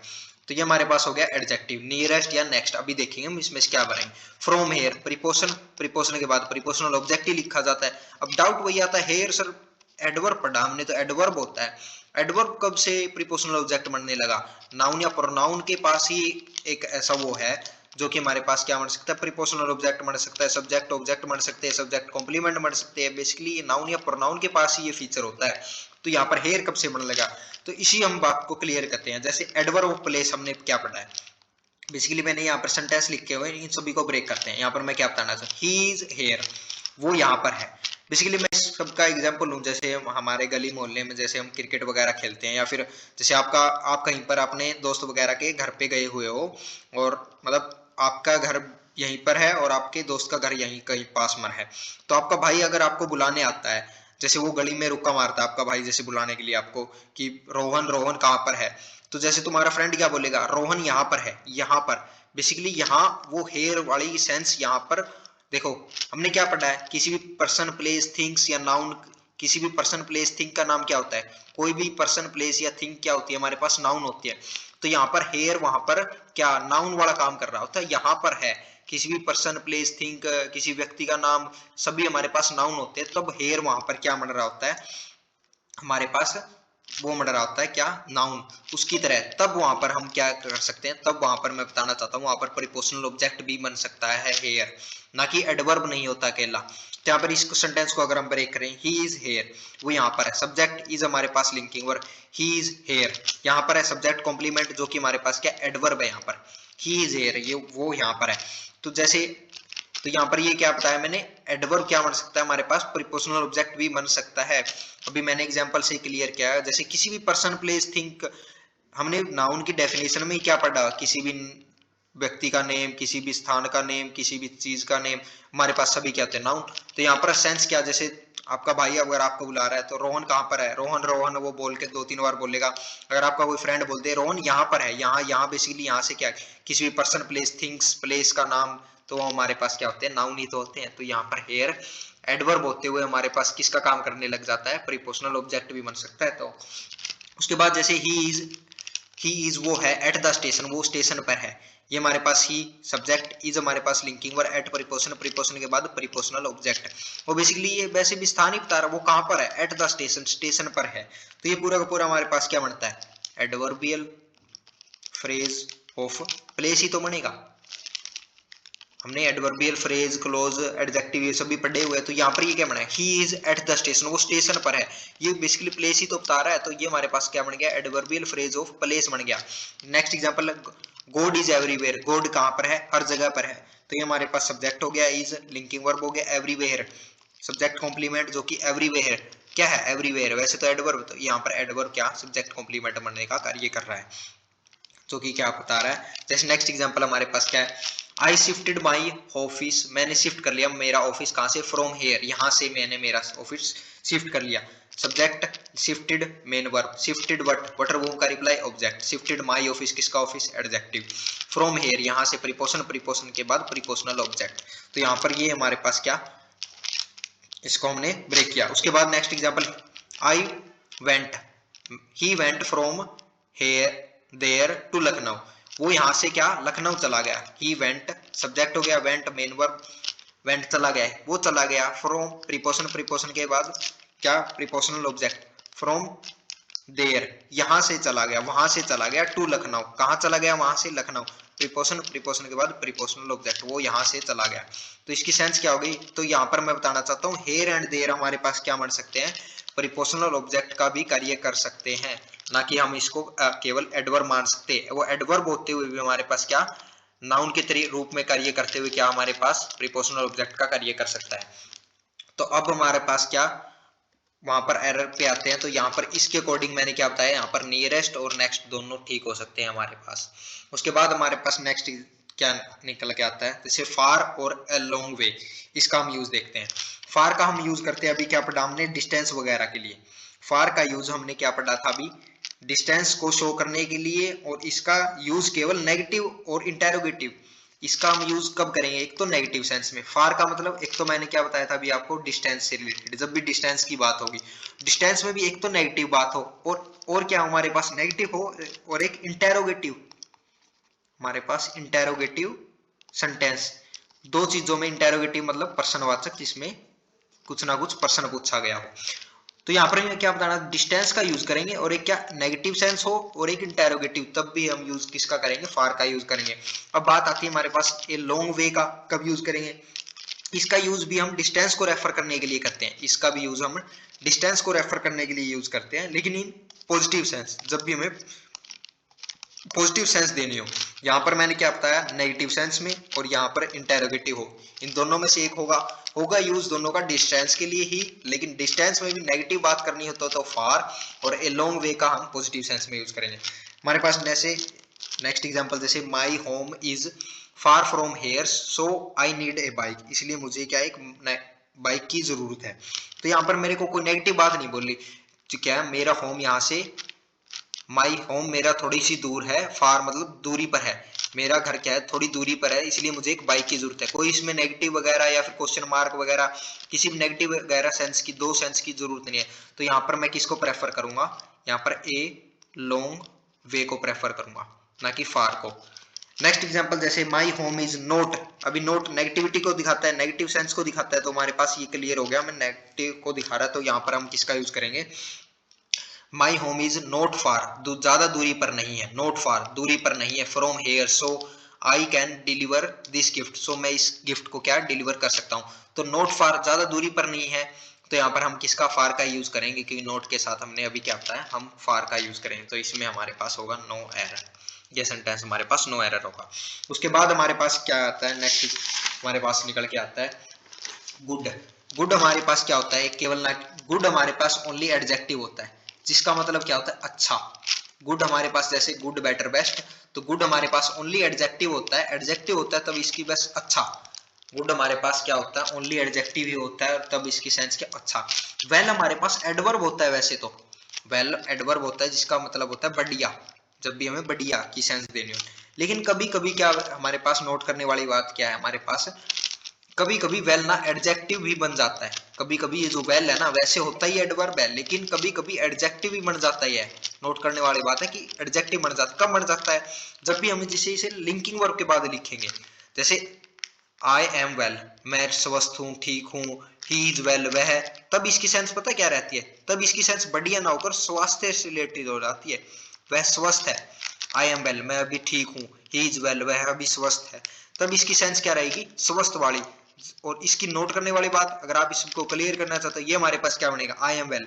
तो ये हमारे पास हो गया एडजेक्टिव, नियरेस्ट या नेक्स्ट, अभी देखेंगे हम इसमें से क्या भरेंगे। फ्रॉम हेयर, प्रीपोशन, प्रीपोशन के बाद प्रीपोशनल ऑब्जेक्ट ही लिखा जाता है। अब डाउट वही आता है, हेयर सर एडवर्ब पढ़ा हमने, तो एडवर्ब होता है, एडवर्ब कब से प्रीपोशनल ऑब्जेक्ट बनने लगा। नाउन या प्रोनाउन के पास ही एक ऐसा वो है जो कि हमारे पास क्या बन सकता है, प्रीपोशनल ऑब्जेक्ट बन सकता है, सब्जेक्ट ऑब्जेक्ट बन सकते हैं, सब्जेक्ट कॉम्प्लीमेंट बन सकते हैं। बेसिकली ये नाउन या प्रोनाउन के पास ही ये फीचर होता है। तो यहाँ पर हेयर कब से बनने लगा, तो इसी हम बात को क्लियर करते हैं। जैसे एडवर्ब ऑफ प्लेस हमने क्या पढ़ा है, बेसिकली मैंने यहाँ पर सेंटेंस लिखे हुए इन सभी को ब्रेक करते हैं। यहाँ पर मैं क्या बताना चाहता हूँ, ही इज हेयर, वो यहाँ पर है। बेसिकली मैं सबका एग्जांपल लूं, जैसे हमारे गली मोहल्ले में जैसे हम क्रिकेट वगैरह खेलते हैं, या फिर जैसे आप कहीं पर अपने दोस्त वगैरह के घर पे गए हुए हो, और मतलब आपका घर यहीं पर है और आपके दोस्त का घर यहीं कहीं पास में है। तो आपका भाई अगर आपको बुलाने आता है, जैसे वो गली में रुका मारता है आपका भाई, जैसे बुलाने के लिए आपको कि रोहन, रोहन कहाँ पर है, तो जैसे तुम्हारा फ्रेंड क्या बोलेगा, रोहन यहाँ पर है, यहाँ पर। बेसिकली यहाँ वो हेयर वाली सेंस यहाँ पर देखो, हमने क्या पढ़ा है, किसी भी पर्सन प्लेस थिंग्स या नाउन, किसी भी पर्सन प्लेस थिंग का नाम क्या होता है, कोई भी पर्सन प्लेस या थिंग क्या होती है हमारे पास, नाउन होती है। तो यहाँ पर हेयर वहां पर क्या नाउन वाला काम कर रहा होता है, यहाँ पर है किसी भी पर्सन प्लेस थिंग, किसी व्यक्ति का नाम, सभी हमारे पास नाउन होते हैं। तब हेयर वहां पर क्या बन रहा होता है हमारे पास, वो बन रहा होता है क्या, नाउन, उसकी तरह। तब वहां पर हम क्या कर सकते हैं, तब वहां पर मैं बताना चाहता हूँ, वहां पर प्रीपोजिशनल ऑब्जेक्ट भी बन सकता है हेयर, ना कि एडवर्ब नहीं होता अकेला। तो यहाँ पर इस सेंटेंस को अगर हम ब्रेक करें, ही इज हेयर, वो यहाँ पर है, सब्जेक्ट इज हमारे पास linking verb, he is here यहाँ पर है, सब्जेक्ट कॉम्प्लीमेंट जो कि हमारे पास क्या एडवर्ब है यहाँ पर, ही इज हेयर, ये वो यहाँ पर है। तो जैसे, तो यहाँ पर ये क्या बताया मैंने, एडवर्ब क्या बन सकता है हमारे पास, प्रीपोजिशनल ऑब्जेक्ट भी बन सकता है। अभी मैंने एग्जांपल से क्लियर किया है। जैसे किसी भी पर्सन प्लेस थिंग, हमने नाउन की डेफिनेशन में क्या पढ़ा, किसी भी व्यक्ति का नेम, किसी भी स्थान का नेम, किसी भी चीज का नेम, हमारे पास सभी क्या होते हैं, नाउन। तो यहाँ पर सेंस क्या, जैसे आपका भाई अगर आपको बुला रहा है तो रोहन कहाँ पर है, रोहन, रोहन वो बोल के 2-3 बार बोलेगा। अगर आपका कोई फ्रेंड बोलते रोहन यहाँ पर है, यहाँ यहाँ बेसिकली यहाँ से क्या है, किसी भी पर्सन प्लेस थिंग्स प्लेस का नाम, तो वो हमारे पास क्या होते हैं, नाउन ही तो होते हैं। तो यहाँ पर हेयर एडवर्ब होते हुए हमारे पास किसका काम करने लग जाता है, प्रीपोजिशनल ऑब्जेक्ट भी बन सकता है। तो उसके बाद जैसे ही इज वो है एट द स्टेशन, वो स्टेशन पर है, ये हमारे पास ही सब्जेक्ट, इज हमारे पास linking verb, at preposition, preposition के बाद प्रीपोजिशनल ऑब्जेक्ट। वो बेसिकली ये वैसे भी स्थान ही बता रहा है, वो कहाँ पर है, एट द स्टेशन, स्टेशन पर है। तो ये पूरा का पूरा हमारे पास क्या बनता है, एडवर्बियल फ्रेज ऑफ प्लेस ही तो बनेगा। हमने एडवर्बियल फ्रेज, क्लोज, एडजेक्टिव ये सभी पढ़े हुए हैं। तो यहाँ पर ये क्या बना है, he is eight the station, वो स्टेशन पर है, ये बेसिकली प्लेस ही तो बता रहा है। तो ये हमारे पास क्या बन गया, एडवर्बियल फ्रेज ऑफ प्लेस बन गया। Next example, God is everywhere, God कहाँ पर है, हर जगह पर है। तो ये हमारे पास सब्जेक्ट हो गया, इज लिंकिंग वर्ब हो गया, एवरीवेयर सब्जेक्ट कॉम्प्लीमेंट जो कि एवरीवेयर क्या है, एवरीवेयर, वैसे तो एडवर्ब, तो यहाँ पर एडवर्ब क्या सब्जेक्ट कॉम्प्लीमेंट बनने का कार्य कर रहा है, जो कि क्या बता रहा है। जैसे नेक्स्ट एग्जांपल हमारे पास क्या है, आई शिफ्टेड माई ऑफिस, मैंने शिफ्ट कर लिया मेरा ऑफिस, कहाँ से, फ्रॉम हेयर, यहाँ से मैंने मेरा ऑफिस शिफ्ट कर लिया। Subject shifted, main verb shifted what verb का reply object, shifted my office किसका ऑफिस, एडजेक्टिव, फ्रॉम हेयर यहाँ से प्रीपोजिशन, प्रीपोजिशन के बाद प्रीपोजिशनल ऑब्जेक्ट। तो यहाँ पर ये हमारे पास क्या, इसको हमने ब्रेक किया। उसके बाद next example, I went, he went from here there to Lucknow, वो यहाँ से क्या लखनऊ चला गया। ही वेंट सब्जेक्ट हो गया, वेंट मेन वर्ब, वेंट चला गया, वो चला गया, फ्रॉम प्रीपोजिशन, प्रीपोजिशन के बाद क्या प्रीपोजिशनल ऑब्जेक्ट, फ्रॉम देयर यहाँ से चला गया, वहां से चला गया, टू लखनऊ कहाँ चला गया, वहां से लखनऊ, प्रीपोजिशन, प्रीपोजिशन के बाद प्रीपोजिशनल ऑब्जेक्ट, वो यहाँ से चला गया। तो इसकी सेंस क्या हो गई, तो यहाँ पर मैं बताना चाहता हूँ हेयर एंड देयर हमारे पास क्या बन सकते हैं, प्रीपोजिशनल ऑब्जेक्ट का भी कार्य कर सकते हैं, ना कि हम इसको केवल एडवर्ब मान सकते हैं। वो एडवर्ब होते हुए भी हमारे पास क्या नाउन के रूप में कार्य करते हुए क्या हमारे पास प्रीपोजिशनल ऑब्जेक्ट का कार्य कर सकता है। तो अब हमारे पास क्या वहां पर एरर पे आते हैं। तो यहाँ पर इसके अकॉर्डिंग मैंने क्या बताया, यहाँ पर नियरेस्ट और नेक्स्ट दोनों ठीक हो सकते हैं हमारे पास। उसके बाद हमारे पास नेक्स्ट क्या निकल के आता है। जैसे फार और ए लॉन्ग वे, इसका हम यूज देखते हैं। फार का हम यूज करते हैं अभी क्या पढ़ा हमने, डिस्टेंस वगैरह के लिए। फार का यूज हमने क्या पढ़ा था अभी, डिस्टेंस को शो करने के लिए, और इसका यूज केवल नेगेटिव और इंटेरोगेटिव। इसका हम यूज कब करेंगे, एक तो नेगेटिव सेंस में। फार का मतलब एक तो मैंने क्या बताया था अभी आपको, डिस्टेंस से रिलेटेड, जब भी डिस्टेंस की बात होगी, डिस्टेंस में भी एक तो नेगेटिव बात हो, और क्या हमारे पास नेगेटिव हो, और एक इंटेरोगेटिव, हमारे पास इंटेरोगेटिव सेंटेंस। दो चीजों में इंटेरोगेटिव मतलब प्रश्नवाचक, जिसमें कुछ ना कुछ प्रश्न पूछा गया हो। तो यहाँ पर क्या बताना, डिस्टेंस का यूज करेंगे, और एक क्या नेगेटिव सेंस हो और एक इंटेरोगेटिव, तब भी हम यूज किसका करेंगे, फार का यूज करेंगे। अब बात आती है हमारे पास ए लॉन्ग वे का, कब यूज करेंगे। इसका यूज भी हम डिस्टेंस को रेफर करने के लिए करते हैं, इसका भी यूज हम डिस्टेंस को रेफर करने के लिए यूज करते हैं, लेकिन इन पॉजिटिव सेंस, जब भी हमें पॉजिटिव सेंस देनी हो। यहाँ पर मैंने क्या बताया, नेगेटिव सेंस में, और यहाँ पर इंटेरोगेटिव हो, इन दोनों में से एक होगा यूज दोनों का डिस्टेंस के लिए ही, लेकिन डिस्टेंस में भी नेगेटिव बात करनी हो तो फार, और ए लॉन्ग वे का हम पॉजिटिव सेंस में यूज करेंगे। हमारे पास जैसे नेक्स्ट एग्जांपल, जैसे my home is far from here so I need a bike, इसलिए मुझे क्या एक बाइक की जरूरत है। तो यहाँ पर मेरे को कोई नेगेटिव बात नहीं बोली, तो क्या है, मेरा होम यहाँ से, माई होम मेरा थोड़ी सी दूर है, फार मतलब दूरी पर है, मेरा घर क्या है थोड़ी दूरी पर है, इसलिए मुझे एक बाइक की जरूरत है। कोई इसमें नेगेटिव वगैरह या फिर क्वेश्चन मार्क वगैरह, किसी भी नेगेटिव वगैरह सेंस की, दो सेंस की जरूरत नहीं है। तो यहाँ पर मैं किसको प्रेफर करूंगा, यहाँ पर ए लॉन्ग वे को प्रेफर करूंगा, ना कि फार को। नेक्स्ट एग्जांपल, जैसे माई होम इज नोट, अभी नोट नेगेटिविटी को दिखाता है, नेगेटिव सेंस को दिखाता है, तो हमारे पास ये क्लियर हो गया, मैं नेगेटिव को दिखा रहा है, तो यहाँ पर हम किसका यूज करेंगे, my home is not far, ज्यादा दूरी पर नहीं है, नॉट फार दूरी पर नहीं है, from here so I can deliver this gift, so मैं इस गिफ्ट को क्या डिलीवर कर सकता हूँ। तो नॉट फार ज्यादा दूरी पर नहीं है, तो यहाँ पर हम किसका, फार का यूज करेंगे, क्योंकि नोट के साथ हमने अभी क्या बताया, हम फार का यूज करेंगे। तो इसमें हमारे पास होगा नो एरर, ये सेंटेंस हमारे पास नो एरर होगा। उसके बाद हमारे पास क्या आता है, नेक्स्ट हमारे पास निकल के आता है गुड। गुड हमारे पास क्या होता है, केवल ना, गुड हमारे पास ओनली एडजेक्टिव होता है, जिसका मतलब क्या होता है, अच्छा। गुड हमारे पास जैसे गुड बेटर बेस्ट, तो गुड हमारे पास ओनली एडजेक्टिव होता है, एडजेक्टिव होता है तब इसकी बस अच्छा। गुड हमारे पास क्या होता है, ओनली एडजेक्टिव ही होता है, और तब इसकी सेंस क्या, अच्छा। वेल हमारे पास एडवर्ब होता है, वैसे तो वेल एडवर्ब होता है, जिसका मतलब होता है बढ़िया, जब भी हमें बढ़िया की सेंस देनी हो। लेकिन कभी कभी क्या हमारे पास नोट करने वाली बात क्या है, हमारे पास कभी कभी वेल ना एडजेक्टिव भी बन जाता है। कभी कभी ये जो वेल है ना, वैसे होता ही एडवर्ब है, लेकिन कभी कभी एडजेक्टिव भी बन जाता है। नोट करने वाली बात है कि एडजेक्टिव बन जाता है, कब बन जाता है, जब भी हम जिसे इसे लिंकिंग वर्ब के बाद लिखेंगे। जैसे आई एम वेल, मैं स्वस्थ हूँ, ठीक हूँ, ही इज वेल, वह, तब इसकी सेंस पता क्या रहती है, तब इसकी सेंस बढ़िया ना होकर स्वास्थ्य से रिलेटेड हो जाती है, वह स्वस्थ है। आई एम वेल, मैं अभी ठीक हूँ, ही इज वेल, वह अभी स्वस्थ है, तब इसकी सेंस क्या रहेगी, स्वस्थ वाली। और इसकी नोट करने वाली बात, अगर आप इसको क्लियर करना चाहते हो, ये हमारे पास क्या बनेगा, आई एम वेल,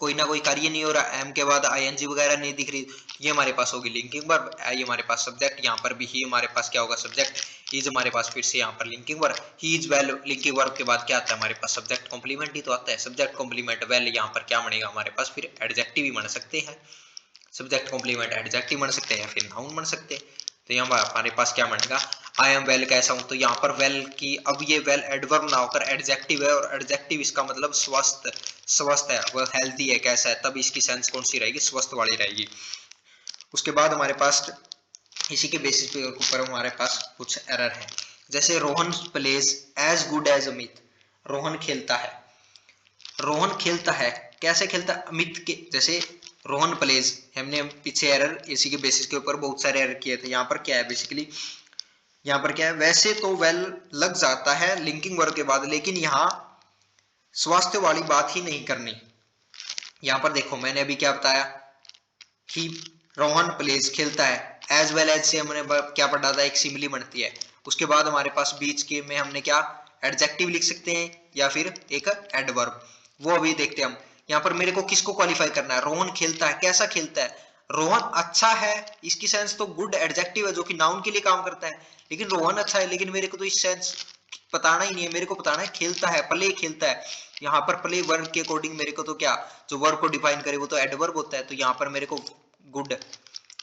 कोई ना कोई कार्य नहीं हो रहा, एम के बाद आईएनजी वगैरह नहीं दिख रही, ये हमारे पास होगी लिंकिंग वर्ब, ये हमारे पास सब्जेक्ट, यहाँ पर भी ही हमारे पास क्या होगा, सब्जेक्ट, इज हमारे पास फिर से यहाँ पर linking verb, he is well, linking verb के बाद क्या आता है हमारे पास, सब्जेक्ट कॉम्प्लीमेंट ही तो आता है, सब्जेक्ट कॉम्प्लीमेंट वेल, यहाँ पर क्या बनेगा हमारे पास, फिर एडजेक्टिव ही बन सकते हैं, सब्जेक्ट कॉम्प्लीमेंट एडजेक्टिव बन सकते हैं, या फिर नाउन बन सकते हैं। तो यहाँ हमारे पास क्या बनेगा, आई एम वेल कैसा हूं, तो यहाँ पर वेल की, अब ये वेल एडवर्ब ना होकर एडजेक्टिव है, और एडजेक्टिव इसका मतलब स्वस्थ, स्वस्थ है, वह हेल्थी है, कैसा है, तब इसकी सेंस कौन सी रहेगी, स्वस्थ वाली रहेगी। उसके बाद हमारे पास इसी के बेसिस पे ऊपर हमारे पास कुछ एरर है। जैसे Rohan plays as good as Amit, Rohan खेलता है, रोहन खेलता है, कैसे खेलता है, अमित के जैसे। रोहन प्लेज, हमने पीछे एरर इसी के बेसिस के ऊपर बहुत सारे एरर किए थे। यहाँ पर क्या है बेसिकली, यहाँ पर क्या है, वैसे तो वेल लग जाता है लिंकिंग वर्ब के बाद, लेकिन यहाँ स्वास्थ्य वाली बात ही नहीं करनी। यहाँ पर देखो मैंने अभी क्या बताया, कि रोहन प्लेज खेलता है, एज वेल एज से हमने क्या पढ़ा था, एक सिमिली बनती है। उसके बाद हमारे पास बीच के में हमने क्या एडजेक्टिव लिख सकते हैं, या फिर एक एडवर्ब, वो अभी देखते हैं हम। यहाँ पर मेरे को किसको क्वालिफाई करना है, रोहन खेलता है, कैसा खेलता है, रोहन अच्छा है, इसकी सेंस तो गुड एडजेक्टिव है जो कि नाउन के लिए काम करता है, लेकिन रोहन अच्छा है, लेकिन मेरे को तो इस सेंस बताना ही नहीं है, मेरे को बताना है खेलता है, प्ले खेलता है। यहाँ पर प्ले वर्ब के अकॉर्डिंग मेरे को तो क्या, जो वर्ब को डिफाइन करे वो तो एडवर्ब होता है, तो यहाँ पर मेरे को गुड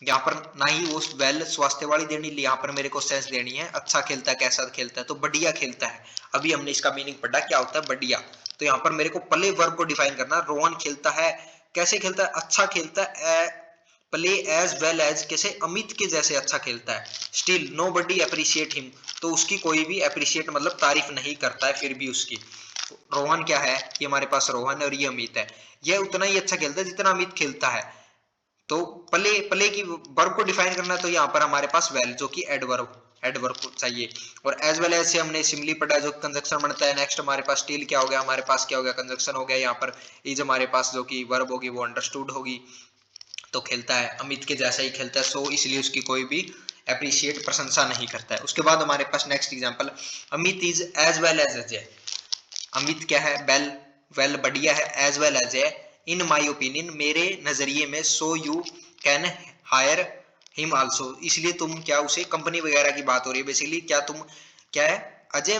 यहाँ पर ना ही वो वेल स्वास्थ्य वाली देनी, यहाँ पर मेरे को सेंस देनी है अच्छा खेलता है, कैसा खेलता है, तो बढ़िया खेलता है। अभी हमने इसका मीनिंग पढ़ा क्या होता है बढ़िया। तो यहाँ पर मेरे को प्ले वर्ब को डिफाइन करना, रोहन खेलता है, कैसे खेलता है, अच्छा खेलता है, प्ले एज वेल एज, कैसे अमित के जैसे अच्छा खेलता है। स्टिल नो बडी अप्रिशिएट हिम, तो उसकी कोई भी अप्रिशिएट मतलब तारीफ नहीं करता है फिर भी उसकी। रोहन क्या है, ये हमारे पास रोहन है और ये अमित है, ये उतना ही अच्छा खेलता है जितना अमित खेलता है। तो प्ले प्ले की वर्ब को डिफाइन करना, तो यहाँ पर हमारे पास वेल जो कि एडवर्ब को चाहिए। और एज वेल एज से हमने सिमिली पढ़ा जो कंजक्शन बनता है। नेक्स्ट हमारे पास स्टिल क्या हो गया, हमारे पास क्या हो गया, कंजक्शन हो गया। यहाँ पर इज हमारे पास जो कि वर्ब होगी वो अंडरस्टूड होगी, तो खेलता है अमित के जैसा ही खेलता है, सो इसलिए उसकी कोई भी अप्रिशिएट प्रशंसा नहीं करता है। उसके बाद हमारे पास next example, Amit is as well as Ajay. Amit क्या है, वेल वेल बढ़िया है, एज वेल एज है, इन माय ओपिनियन मेरे नजरिए में, so you can hire him also, इसलिए तुम क्या उसे, कंपनी वगैरह की बात हो रही है बेसिकली, क्या तुम क्या है, अजय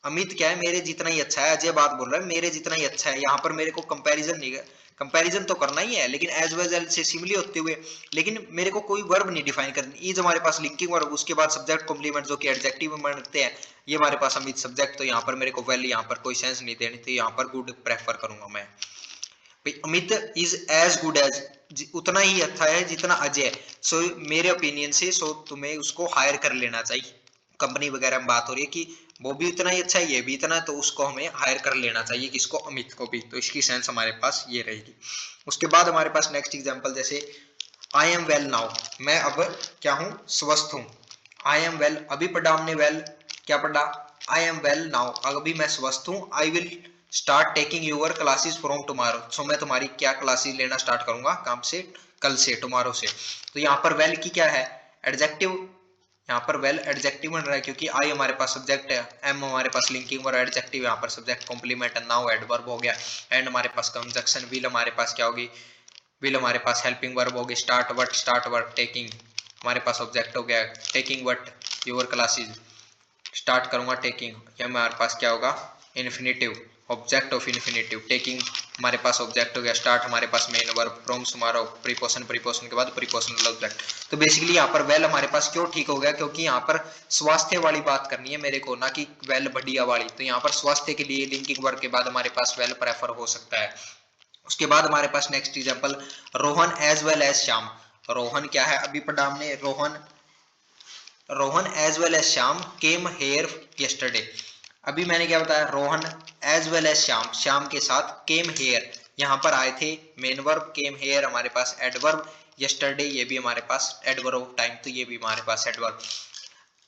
अमित क्या है मेरे जितना ही अच्छा है, अजय बात बोल रहा है मेरे जितना ही अच्छा है। यहाँ पर मेरे को कंपैरिजन नहीं, कंपैरिजन तो करना ही है लेकिन एज वेल से सिमिली होते हुए, लेकिन मेरे को कोई वर्ब नहीं डिफाइन करनी। इज हमारे पास लिंकिंग वर्ब, उसके बाद सब्जेक्ट कॉम्प्लीमेंट जो कि एडजेक्टिव में बनते हैं, ये हमारे पास अमित सब्जेक्ट, तो यहाँ पर मेरे को वेल यहाँ पर कोई सेंस नहीं देनी थी, यहाँ पर गुड प्रेफर करूंगा मैं। Amit is as good as, उतना ही अच्छा है जितना अजय, सो मेरे ओपिनियन से, सो तुम्हें उसको हायर कर लेना चाहिए। कंपनी वगैरह में बात हो रही है कि वो भी उतना ही अच्छा है ये भी इतना, तो उसको हमें हायर कर लेना चाहिए, किसको, अमित को भी। तो इसकी सेंस हमारे पास ये रहेगी। उसके बाद हमारे पास नेक्स्ट एग्जांपल, जैसे आई एम वेल नाउ, मैं अब क्या हूं, स्वस्थ हूं। आई एम वेल, अभी पढ़ा हमने वेल, क्या पढ़ा, आई एम वेल नाउ, अभी मैं स्वस्थ हूं। I will start taking your classes from tomorrow, so मैं तुम्हारी क्या क्लासेस लेना स्टार्ट करूंगा, काम से, कल से, टुमारो से। तो यहाँ पर वेल की क्या है, एडजेक्टिव, यहाँ पर वेल एडजेक्टिव बन रहा है क्योंकि आई हमारे पास सब्जेक्ट है, एम हमारे पास लिंकिंग और एडजेक्टिव, यहाँ पर सब्जेक्ट कॉम्प्लीमेंट, नाउ एडवर्ब हो गया, एंड हमारे पास कंजक्शन, विल हमारे पास क्या होगी, विल हमारे पास हेल्पिंग वर्ब होगी, स्टार्ट वर्ब, टेकिंग हमारे पास ऑब्जेक्ट हो गया, taking what your classes, start करूंगा टेकिंग, ये हमारे पास क्या होगा, infinitive, object of infinitive, taking हमारे पास ऑब्जेक्ट हो गया, स्टार्ट हमारे पास main verb, from tomorrow preposition, preposition के बाद प्रीपोजिशनल ऑब्जेक्ट। तो बेसिकली यहाँ पर वेल हमारे पास क्यों ठीक हो गया, क्योंकि यहाँ पर स्वास्थ्य वाली बात करनी है मेरे को, ना कि वेल बढ़िया वाली। तो यहाँ पर स्वास्थ्य के लिए लिंकिंग वर्ब के बाद हमारे पास वेल प्रेफर हो सकता है। उसके बाद हमारे पास next example, Rohan as well as Shyam. Rohan क्या है, अभी पढ़ा हमने, Rohan as well as Shyam came here yesterday. अभी मैंने क्या बताया, Rohan as well as Shyam, Shyam के साथ केम हेयर, यहाँ पर आए थे, मेन वर्ब, केम हेयर हमारे पास एडवर्ब, यस्टरडे ये भी हमारे पास एडवर्ब ऑफ टाइम, तो ये भी हमारे पास एडवर्ब।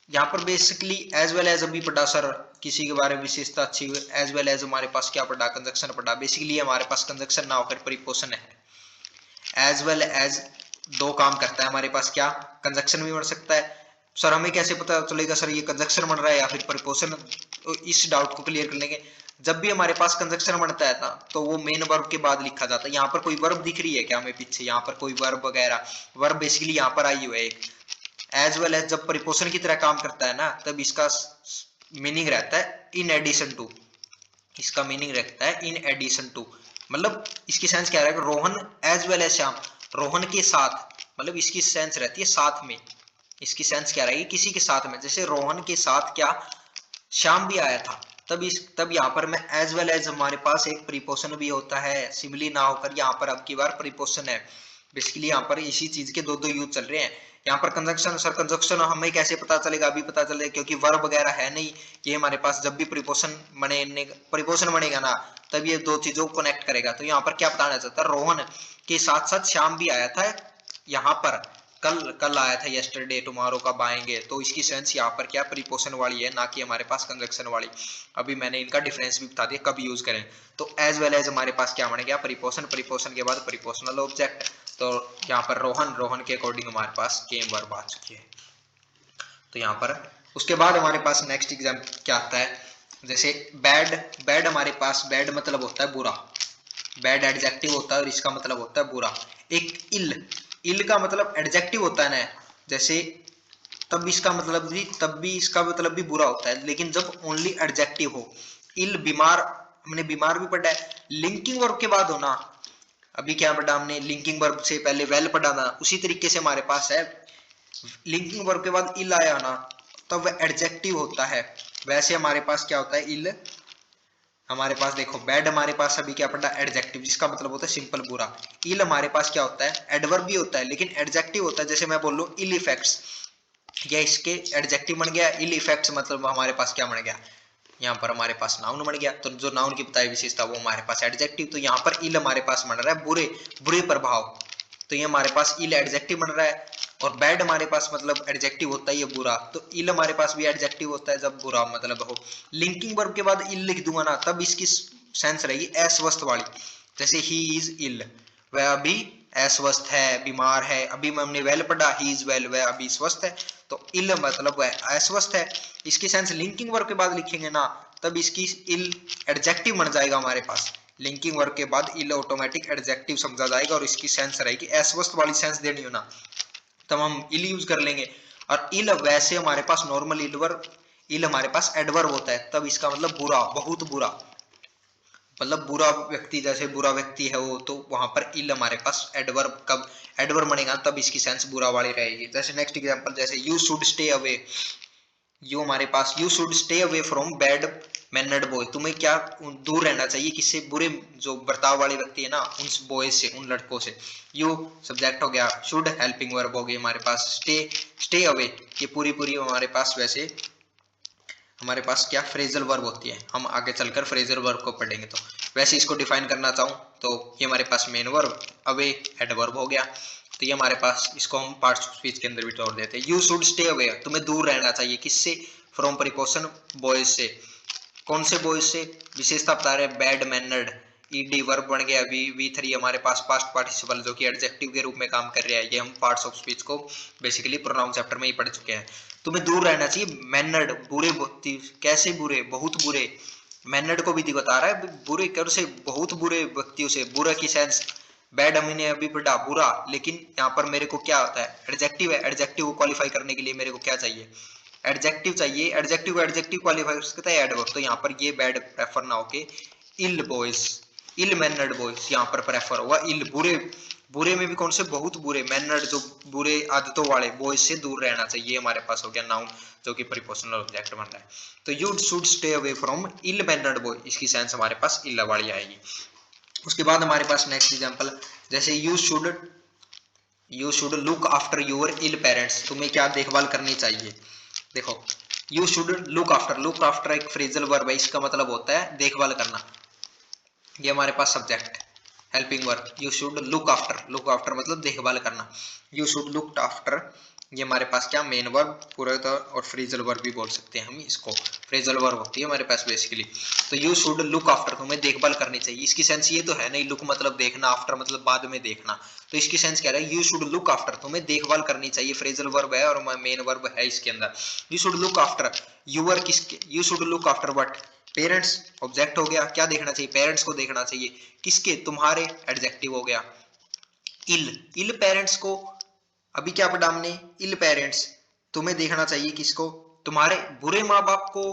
यहाँ पर बेसिकली एज वेल एज अभी पढ़ा सर, किसी के बारे में विशेषता अच्छी हुई, एज वेल एज हमारे पास क्या पढ़ा, कंजक्शन पढ़ा। बेसिकली हमारे पास कंजक्शन ना होकर प्रीपोजिशन है। एज वेल एज दो काम करता है हमारे पास, क्या, कंजक्शन भी बन सकता है। सर हमें कैसे पता चलेगा सर ये कंजक्शन बन रहा है या फिर प्रीपोजिशन, तो इस डाउट को क्लियर कर लेंगे। जब भी हमारे पास कंजक्शन बनता है ना, तो वो मेन वर्ब के बाद लिखा जाता है। यहाँ पर कोई वर्ब दिख रही है क्या हमें पीछे, यहाँ पर कोई वर्ब वगैरह, वर्ब बेसिकली यहाँ पर आई हुई है एक। एज वेल एज जब प्रीपोजिशन की तरह काम करता है ना, तब इसका मीनिंग रहता है इन एडिशन टू, इसका मीनिंग रहता है इन एडिशन टू, मतलब इसकी सेंस क्या रहेगा, Rohan as well as Shyam, Rohan के साथ, मतलब इसकी सेंस रहती है साथ में, इसकी सेंस क्या रहेगी, किसी के साथ में। जैसे रोहन के साथ क्या, श्याम भी आया था, तब यहाँ पर मैं एज वेल एज हमारे पास एक प्रीपोजिशन भी होता है, सिमिली ना होकर यहाँ पर अब की बार प्रीपोजिशन है। बेसिकली यहाँ पर इसी चीज के दो दो यूज चल रहे हैं। यहाँ पर कंजक्शन, सर कंजक्शन हमें कैसे पता चलेगा, अभी पता चलेगा क्योंकि वर्ब वगैरह है नहीं। ये हमारे पास जब भी प्रीपोजिशन बनेगा ना, तब ये दो चीजों को कनेक्ट करेगा। तो यहाँ पर क्या बताना चाहता है, रोहन के साथ साथ श्याम भी आया था यहाँ पर, कल आया था, यस्टरडे, टुमारो कब आएंगे। तो इसकी सेंस यहाँ पर क्या, प्रीपोजिशन वाली है, ना कि हमारे पास कंजक्शन वाली। अभी मैंने इनका डिफरेंस भी बता दिया कब यूज करें। तो एज वेल एज हमारे पास क्या बनेगा, प्रीपोजिशन, प्रीपोजिशन के बाद प्रीपोजिशनल ऑब्जेक्ट। तो यहाँ पर रोहन के अकॉर्डिंग हमारे पास केम वर्ब आ चुकी है। तो यहाँ पर उसके बाद हमारे पास नेक्स्ट एग्जाम्पल क्या आता है, जैसे बैड हमारे पास, बैड मतलब होता है बुरा, बैड एडजेक्टिव होता है और इसका मतलब होता है बुरा। एक इल का मतलब एडजेक्टिव होता है ना, जैसे तब इसका मतलब भी बुरा होता है, लेकिन जब ओनली एडजेक्टिव हो। इल बीमार, हमने बीमार भी पढ़ा है। लिंकिंग वर्ब के बाद हो ना, अभी क्या पढ़ा हमने, लिंकिंग वर्ब से पहले वेल पढ़ा था, उसी तरीके से हमारे पास है लिंकिंग वर्ब के बाद इल आया ना तब वह एडजेक्टिव होता है। वैसे हमारे पास क्या होता है, इल हमारे पास देखो बैड हमारे पास अभी क्या पढ़ा, एडजेक्टिव जिसका मतलब होता है सिंपल बुरा। इल हमारे पास क्या होता है, एडवर्ब भी होता है लेकिन एडजेक्टिव होता है। जैसे मैं बोल लूं इल इफेक्ट्स, या इसके एडजेक्टिव बन गया, इल इफेक्ट्स मतलब हमारे पास क्या बन गया, यहाँ पर हमारे पास नाउन बन गया। तो जो नाउन की बताई विशेषता वो हमारे पास एडजेक्टिव, तो यहाँ पर इल हमारे पास बन रहा है बुरे, बुरे प्रभाव, तो ये हमारे पास इल एडजेक्टिव बन रहा है। और बैड हमारे पास मतलब एडजेक्टिव होता है ये बुरा, तो इल हमारे पास भी एडजेक्टिव होता है जब बुरा मतलब हो। लिंकिंग वर्ब के बाद इल लिख दूंगा ना तब इसकी सेंस रहेगी अस्वस्थ वाली। जैसे ही इज इल, वह अभी अस्वस्थ है, बीमार है। अभी हमने वेल पढ़ा, ही इज वेल, वह अभी स्वस्थ है, तो इल मतलब वह अस्वस्थ है। इसकी सेंस लिंकिंग वर्ब के बाद लिखेंगे ना तब इसकी इल एडजेक्टिव बन जाएगा हमारे पास। लिंकिंग वर्ब के बाद इल ऑटोमेटिक एडजेक्टिव समझा जाएगा और इसकी सेंस रहेगी अस्वस्थ वाली सेंस देनी हो ना तब हम इल यूज कर लेंगे। और इल वैसे हमारे पास नॉर्मल इल वर्ब, इल हमारे पास एडवर्ब होता है तब इसका मतलब बुरा, बहुत बुरा, मतलब बुरा व्यक्ति, जैसे बुरा व्यक्ति है वो, तो वहां पर इल हमारे पास एडवर्ब, कब एडवर्ब बनेगा तब इसकी सेंस बुरा वाली रहेगी। जैसे नेक्स्ट एग्जांपल, जैसे you should stay away, you हमारे पास you should stay away from bad mannered boy, तुम्हें क्या दूर रहना चाहिए किससे, बुरे जो बर्ताव वाले व्यक्ति है ना उन बॉयज से, उन लड़कों से। यू सब्जेक्ट हो गया, शुड हेल्पिंग वर्ब हो गई हमारे पास, स्टे अवे ये पूरी पूरी हमारे पास वैसे हमारे पास क्या फ्रेजल वर्ब होती है। हम आगे चलकर फ्रेजल वर्ब को पढ़ेंगे। तो वैसे इसको डिफाइन करना चाहूँ तो ये हमारे पास मेन वर्ब, अवे एडवर्ब हो गया। तो ये हमारे पास इसको हम पार्ट्स ऑफ स्पीच के अंदर भी तोड़ देते हैं। यू शुड स्टे अवे, तुम्हें दूर रहना चाहिए किससे, फ्रॉम प्रिकॉशन बॉयज से। कौन से बॉयज से, विशेषता बता रहे बैड मैनर्ड, ईडी वर्ब बन गया। V3 हमारे पास पास्ट पार्टिसिपल जो कि एडजेक्टिव के रूप में काम कर रहा है। ये हम पार्ट्स ऑफ स्पीच को बेसिकली प्रोनाउन चैप्टर में ही पढ़ चुके हैं। तुम्हें दूर रहना चाहिए मैनर्ड, बुरे, कैसे बुरे, बहुत बुरे। मैनर्ड को भी बता रहा है बुरे कर से, बहुत बुरे व्यक्तियों से। बुरा की सेंस बैड हमने अभी पढ़ा बुरा, लेकिन यहाँ पर मेरे को क्या होता है, एडजेक्टिव है। एडजेक्टिव को क्वालिफाई करने के लिए मेरे को क्या चाहिए, एडजेक्टिव चाहिए। एडजेक्टिव को एडजेक्टिव क्वालिफाई कर सकता है एडवर्ब। तो यहाँ पर ये बैड प्रेफर ना होके इल बॉयज, इल मैनर्ड बॉयज यहाँ पर प्रेफर होगा। इल बुरे, बुरे में भी कौन से, बहुत बुरे, मैनर्ड जो बुरे आदतों वाले बॉयज से दूर रहना चाहिए। हमारे पास हो गया नाउन जो कि प्रीपोजिशनल ऑब्जेक्ट बन रहा है। तो you should stay away from ill mannered boy, इसकी सेंस हमारे पास इल वाली आएगी। उसके बाद हमारे पास नेक्स्ट एग्जांपल, जैसे you should look after your ill parents, तुम्हें क्या देखभाल करनी चाहिए। देखो you should look after, look after एक फ्रेजल वर्ब है, इसका मतलब होता है देखभाल करना। ये हमारे पास subject helping verb, you should look after, look after मतलब देखभाल करना। यू शुड लुक आफ्टर ये हमारे पास क्या मेन वर्ब पूरा था, और फ्रेजल वर्ब भी बोल सकते हैं हम इसको, फ्रेजल वर्ब होती है हमारे पास बेसिकली। तो यू शुड लुक आफ्टर, तुम्हें देखभाल करनी चाहिए। इसकी सेंस ये तो है नहीं, लुक मतलब देखना, आफ्टर मतलब बाद में देखना। तो इसकी सेंस क्या है, यू शुड लुक आफ्टर, तुम्हें देखभाल करनी चाहिए। फ्रेजल वर्ब है और मेन वर्ब है इसके अंदर। You should look after your किसके, you should look after what, parents object हो गया, क्या देखना चाहिए, पेरेंट्स को देखना चाहिए। किसके, तुम्हारे, एडजेक्टिव हो गया। इल पेरेंट्स को, अभी क्या पढ़ा हमने, इल पेरेंट्स, तुम्हें देखना चाहिए किसको, तुम्हारे बुरे माँ बाप को।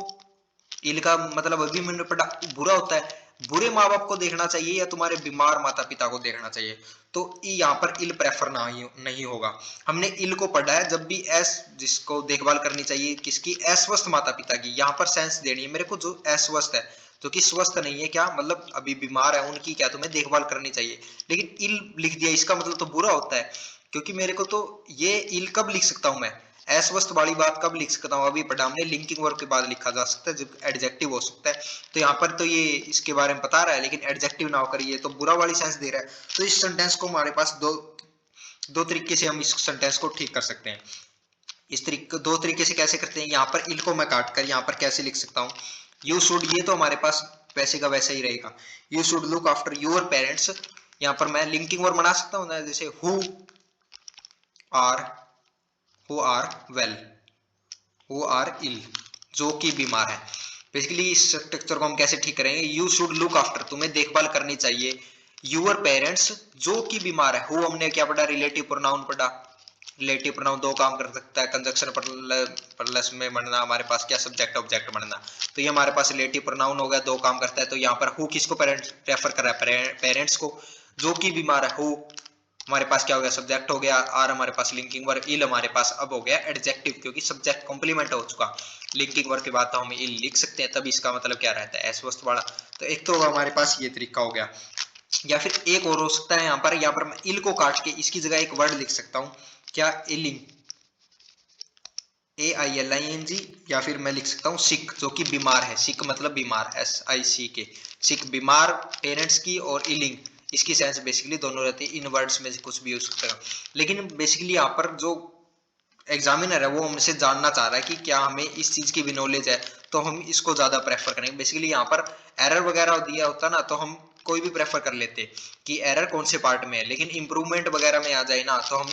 इल का मतलब अभी मैंने पढ़ा बुरा होता है, बुरे माँ बाप को देखना चाहिए या तुम्हारे बीमार माता पिता को देखना चाहिए। तो यहाँ पर इल प्रेफर नहीं होगा। हमने इल को पढ़ा है जब भी एस, जिसको देखभाल करनी चाहिए किसकी, अस्वस्थ माता पिता की। यहाँ पर सेंस देनी है मेरे को जो अस्वस्थ है, जो कि स्वस्थ नहीं है, क्या मतलब अभी बीमार है, उनकी क्या तुम्हें देखभाल करनी चाहिए। लेकिन इल लिख दिया, इसका मतलब तो बुरा होता है। क्योंकि मेरे को तो ये इल कब लिख सकता हूं मैं, अस्वस्थ वाली बात कब लिख सकता हूँ, अभी पढ़ा हमने लिंकिंग वर्ब के बाद लिखा जा सकता है जब एडजेक्टिव हो सकता है। तो यहाँ पर तो ये इसके बारे में बता रहा है लेकिन एडजेक्टिव ना होकर ये तो बुरा वाली सेंस दे रहा है। तो इस सेंटेंस को हमारे पास दो तरीके से हम इस सेंटेंस को ठीक कर सकते हैं। इस तरीके, दो तरीके से कैसे करते हैं, यहाँ पर इल को मैं काट कर यहाँ पर कैसे लिख सकता हूँ, यू शुड, ये तो हमारे पास वैसे का वैसा ही रहेगा। You should look after your parents, यहाँ पर मैं लिंकिंग वर्ब बना सकता हूँ ना, जैसे who are well, who are ill, जो कि बीमार है। बेसिकली इस स्ट्रक्चर को हम कैसे ठीक करेंगे, यू शुड लुक आफ्टर, तुम्हें देखभाल करनी चाहिए, यूर पेरेंट्स जो कि बीमार है। हु हमने क्या पढ़ा, रिलेटिव प्रोनाउन पढ़ा। रिलेटिव प्रोनाउन दो काम कर सकता है, कंजक्शन प्लस में बनना, हमारे पास क्या सब्जेक्ट ऑब्जेक्ट बनना। तो ये हमारे पास रिलेटिव प्रोनाउन हो गया, दो काम करता है। तो यहाँ पर हु किसको रेफर कर रहा है, पेरेंट्स को। जो कि बीमार है, हु हमारे पास क्या हो गया, सब्जेक्ट हो गया, आर हमारे पास लिंकिंग वर्ब, इल हमारे पास अब हो गया एडजेक्टिव, क्योंकि सब्जेक्ट कॉम्प्लीमेंट हो चुका। लिंकिंग वर्ब के बाद तो हम इल लिख सकते हैं, तब इसका मतलब क्या रहता है, एस वस्तु वाला। तो एक तो हमारे पास ये तरीका हो गया, या फिर एक और हो सकता है, यहाँ पर मैं इल को काट के इसकी जगह एक वर्ड लिख सकता हूँ, क्या, इलिंग, AILING, या फिर मैं लिख सकता हूँ सिक, जो कि बीमार है, सिक मतलब बीमार, SICK, सिक बीमार पेरेंट्स की, और इलिंग इसकी सेंस बेसिकली दोनों रहती है, इन वर्ड्स में से कुछ भी हो सकता है। लेकिन बेसिकली यहाँ पर जो एग्जामिनर है वो हमसे जानना चाह रहा है कि क्या हमें इस चीज की भी नॉलेज है, तो हम इसको ज्यादा प्रेफर करेंगे। बेसिकली यहाँ पर एरर वगैरह दिया होता ना, तो हम कोई भी प्रेफर कर लेते कि एरर कौन से पार्ट में है, लेकिन इंप्रूवमेंट वगैरह में आ जाए ना, तो हम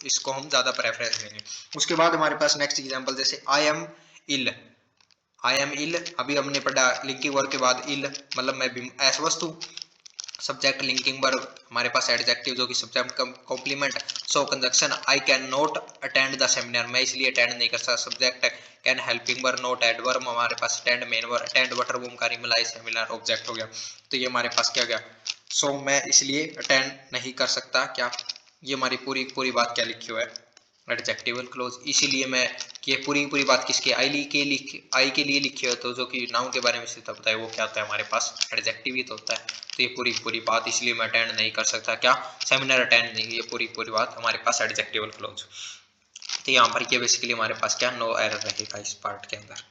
इसको हम ज्यादा प्रेफरेंस देंगे। उसके बाद हमारे पास नेक्स्ट एग्जांपल, जैसे आई एम इल, अभी हमने पढ़ा लिंकिंग वर्ब के बाद इल मतलब मैं एस वस्तु, सब्जेक्ट लिंकिंग वर्ब, हमारे पास एडजेक्टिव जो कि subject complement, so conjunction, I can not attend the seminar, मैं इसलिए अटेंड नहीं कर सकता, subject can helping verb, not adverb, हमारे पास अटेंड मेन वर्ब, अटेंड वर्टर वूम का रिमलाई सेमिनार ऑब्जेक्ट हो गया। तो ये हमारे पास क्या गया, सो मैं इसलिए अटेंड नहीं कर सकता, क्या, ये हमारी पूरी पूरी बात क्या लिखी हुआ है, एडजेक्टिवल क्लोज। इसीलिए मैं ये पूरी बात किसके, आई के लिए लिखी हो, तो जो कि नाउन के बारे में सीधा पता है वो क्या होता है, हमारे पास एडजेक्टिव ही तो होता है। तो ये पूरी बात इसलिए मैं अटेंड नहीं कर सकता, क्या, सेमिनार अटेंड नहीं, ये पूरी बात हमारे पास एडजेक्टिवल क्लोज। तो यहाँ पर ये बेसिकली हमारे पास क्या, नो एरर रहेगा इस पार्ट के अंदर।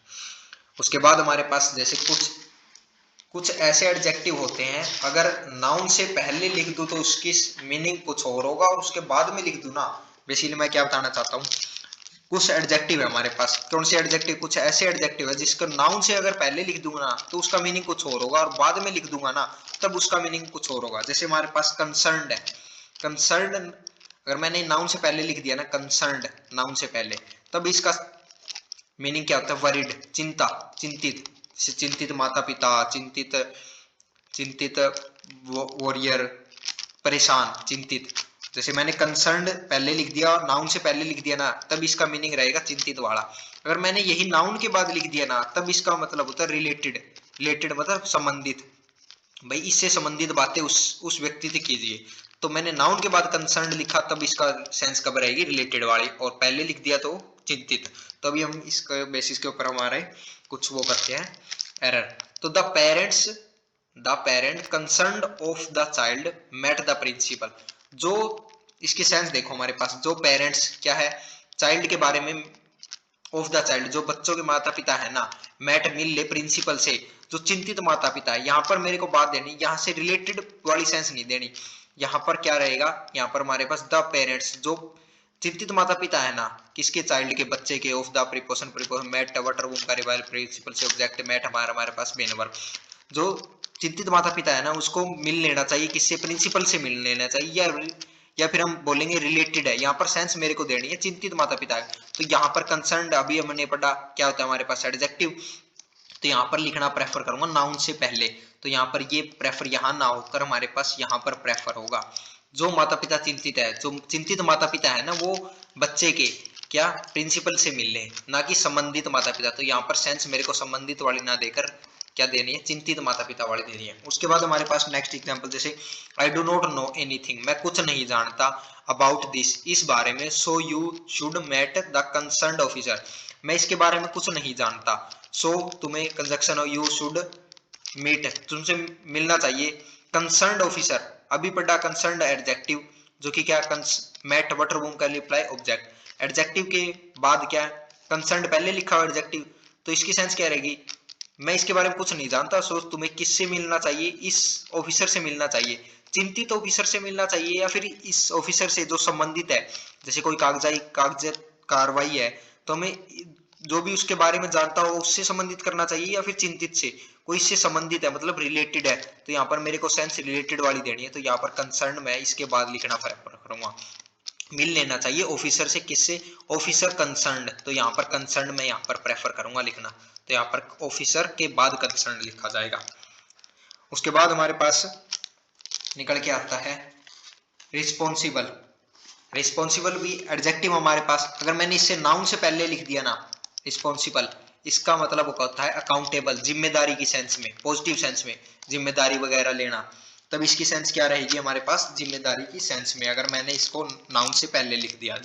उसके बाद हमारे पास जैसे कुछ ऐसे एडजेक्टिव होते हैं, अगर नाउन से पहले लिख दूं तो उसकी मीनिंग कुछ और होगा, और उसके बाद में लिख दूं ना, बेसिकली मैं क्या बताना चाहता हूँ, कुछ एडजेक्टिव है हमारे पास, कौन से एडजेक्टिव, कुछ ऐसे एडजेक्टिव है जिसका नाउन से अगर पहले लिख दूंगा ना तो उसका मीनिंग कुछ और होगा, और बाद में लिख दूंगा ना तब उसका मीनिंग कुछ और होगा। जैसे हमारे पास कंसर्न्ड है, कंसर्न्ड अगर मैंने नाउन से पहले लिख दिया ना, कंसर्न्ड नाउन से पहले, तब इसका मीनिंग क्या होता है, वरीड, चिंता, चिंतित, चिंतित माता पिता, चिंतित वॉरियर, परेशान, चिंतित। जैसे मैंने कंसर्न्ड पहले लिख दिया, नाउन से पहले लिख दिया ना, तब इसका मीनिंग रहेगा चिंतित वाला। अगर मैंने यही नाउन के बाद लिख दिया ना, तब इसका मतलब होता है रिलेटेड, रिलेटेड मतलब संबंधित, भाई इससे संबंधित बातें उस व्यक्ति से कीजिए। तो मैंने नाउन के बाद कंसर्न्ड लिखा, तब इसका सेंस कब रहेगी, रिलेटेड वाली, और पहले लिख दिया तो चिंतित। तो अभी हम इसके बेसिस के ऊपर हमारे कुछ वो करते हैं एरर। तो the parent concerned of the child met the principal, जो इसकी सेंस देखो हमारे पास, जो पेरेंट्स क्या है, चाइल्ड के बारे में, ऑफ द चाइल्ड जो बच्चों के माता पिता है ना, मेट मिल ले प्रिंसिपल से, जो चिंतित माता पिता है। यहाँ पर मेरे को बात देनी, यहाँ से रिलेटेड वाली सेंस नहीं देनी, यहाँ पर क्या रहेगा, यहाँ पर हमारे पास द पेरेंट्स जो चिंतित माता पिता है ना, किसके, चाइल्ड के, बच्चे के, ऑफ द प्रीपोजिशन मेट वटर वूम का रिवाइल प्रिंसिपल से ऑब्जेक्ट मेट हमारे पास मेन वर्ब, जो चिंतित माता पिता है ना उसको मिल लेना चाहिए, किससे, प्रिंसिपल से मिल लेना चाहिए, या फिर हम बोलेंगे रिलेटेड है। यहाँ पर सेंस मेरे को देनी है चिंतित माता पिता है, तो यहाँ पर कंसर्न्ड अभी हमने पढ़ा क्या होता है हमारे पास, एडजेक्टिव। तो यहाँ पर लिखना प्रेफर करूंगा नाउन से पहले, तो यहाँ पर ये प्रेफर यहाँ ना होकर हमारे पास यहाँ पर प्रेफर होगा, जो माता पिता चिंतित है, जो चिंतित माता पिता है ना वो बच्चे के क्या, प्रिंसिपल से मिल ले, ना कि संबंधित माता पिता। तो यहाँ पर सेंस मेरे को संबंधित वाली ना देकर क्या देनी है, चिंतित माता पिता वाली देनी है। उसके बाद हमारे पास नेक्स्ट एग्जांपल, जैसे I do not know anything, मैं कुछ नहीं जानता, अबाउट दिस, इस बारे में, so you should met the concerned officer, मैं इसके बारे में कुछ नहीं जानता, सो तुम्हें conjunction of you should meet, तुमसे मिलना चाहिए कंसर्न्ड ऑफिसर, अभी पढ़ा कंसर्न्ड एडजेक्टिव, जो कि क्या, मेट वटर वूम का रिप्लाई ऑब्जेक्ट, एडजेक्टिव के बाद क्या, कंसर्न्ड पहले लिखा हुआ एडजेक्टिव, तो इसकी सेंस क्या रहेगी, मैं इसके बारे में कुछ नहीं जानता, सो तुम्हें किससे मिलना चाहिए, इस ऑफिसर से मिलना चाहिए, चिंतित ऑफिसर से मिलना चाहिए, या फिर इस ऑफिसर से जो संबंधित है, जैसे कोई कागज कार्रवाई है, तो हमें जो भी उसके बारे में जानता हो उससे संबंधित करना चाहिए, या फिर चिंतित से, कोई इससे संबंधित है मतलब रिलेटेड है, तो यहाँ पर मेरे को सेंस रिलेटेड वाली देनी है, तो यहाँ पर कंसर्न मैं इसके बाद लिखना प्रेफर करूंगा, मिल लेना चाहिए ऑफिसर से, किससे, ऑफिसर कंसर्न्ड, तो यहाँ पर कंसर्न्ड मैं यहाँ पर प्रेफर करूंगा लिखना, तो यहाँ पर ऑफिसर के बाद कंसर्न्ड लिखा जाएगा। उसके बाद हमारे पास निकल के आता है रिस्पॉन्सिबल, रिस्पॉन्सिबल भी एडजेक्टिव हमारे पास, अगर मैंने इससे नाउन से पहले लिख दिया ना रिस्पॉन्सिबल, इसका मतलब होता है अकाउंटेबल, जिम्मेदारी की सेंस में, पॉजिटिव सेंस में, जिम्मेदारी वगैरह लेना, तब इसकी सेंस क्या रहेगी हमारे पास जिम्मेदारी की सेंस में। अगर मैंने इसको नाउन से पहले लिख दिया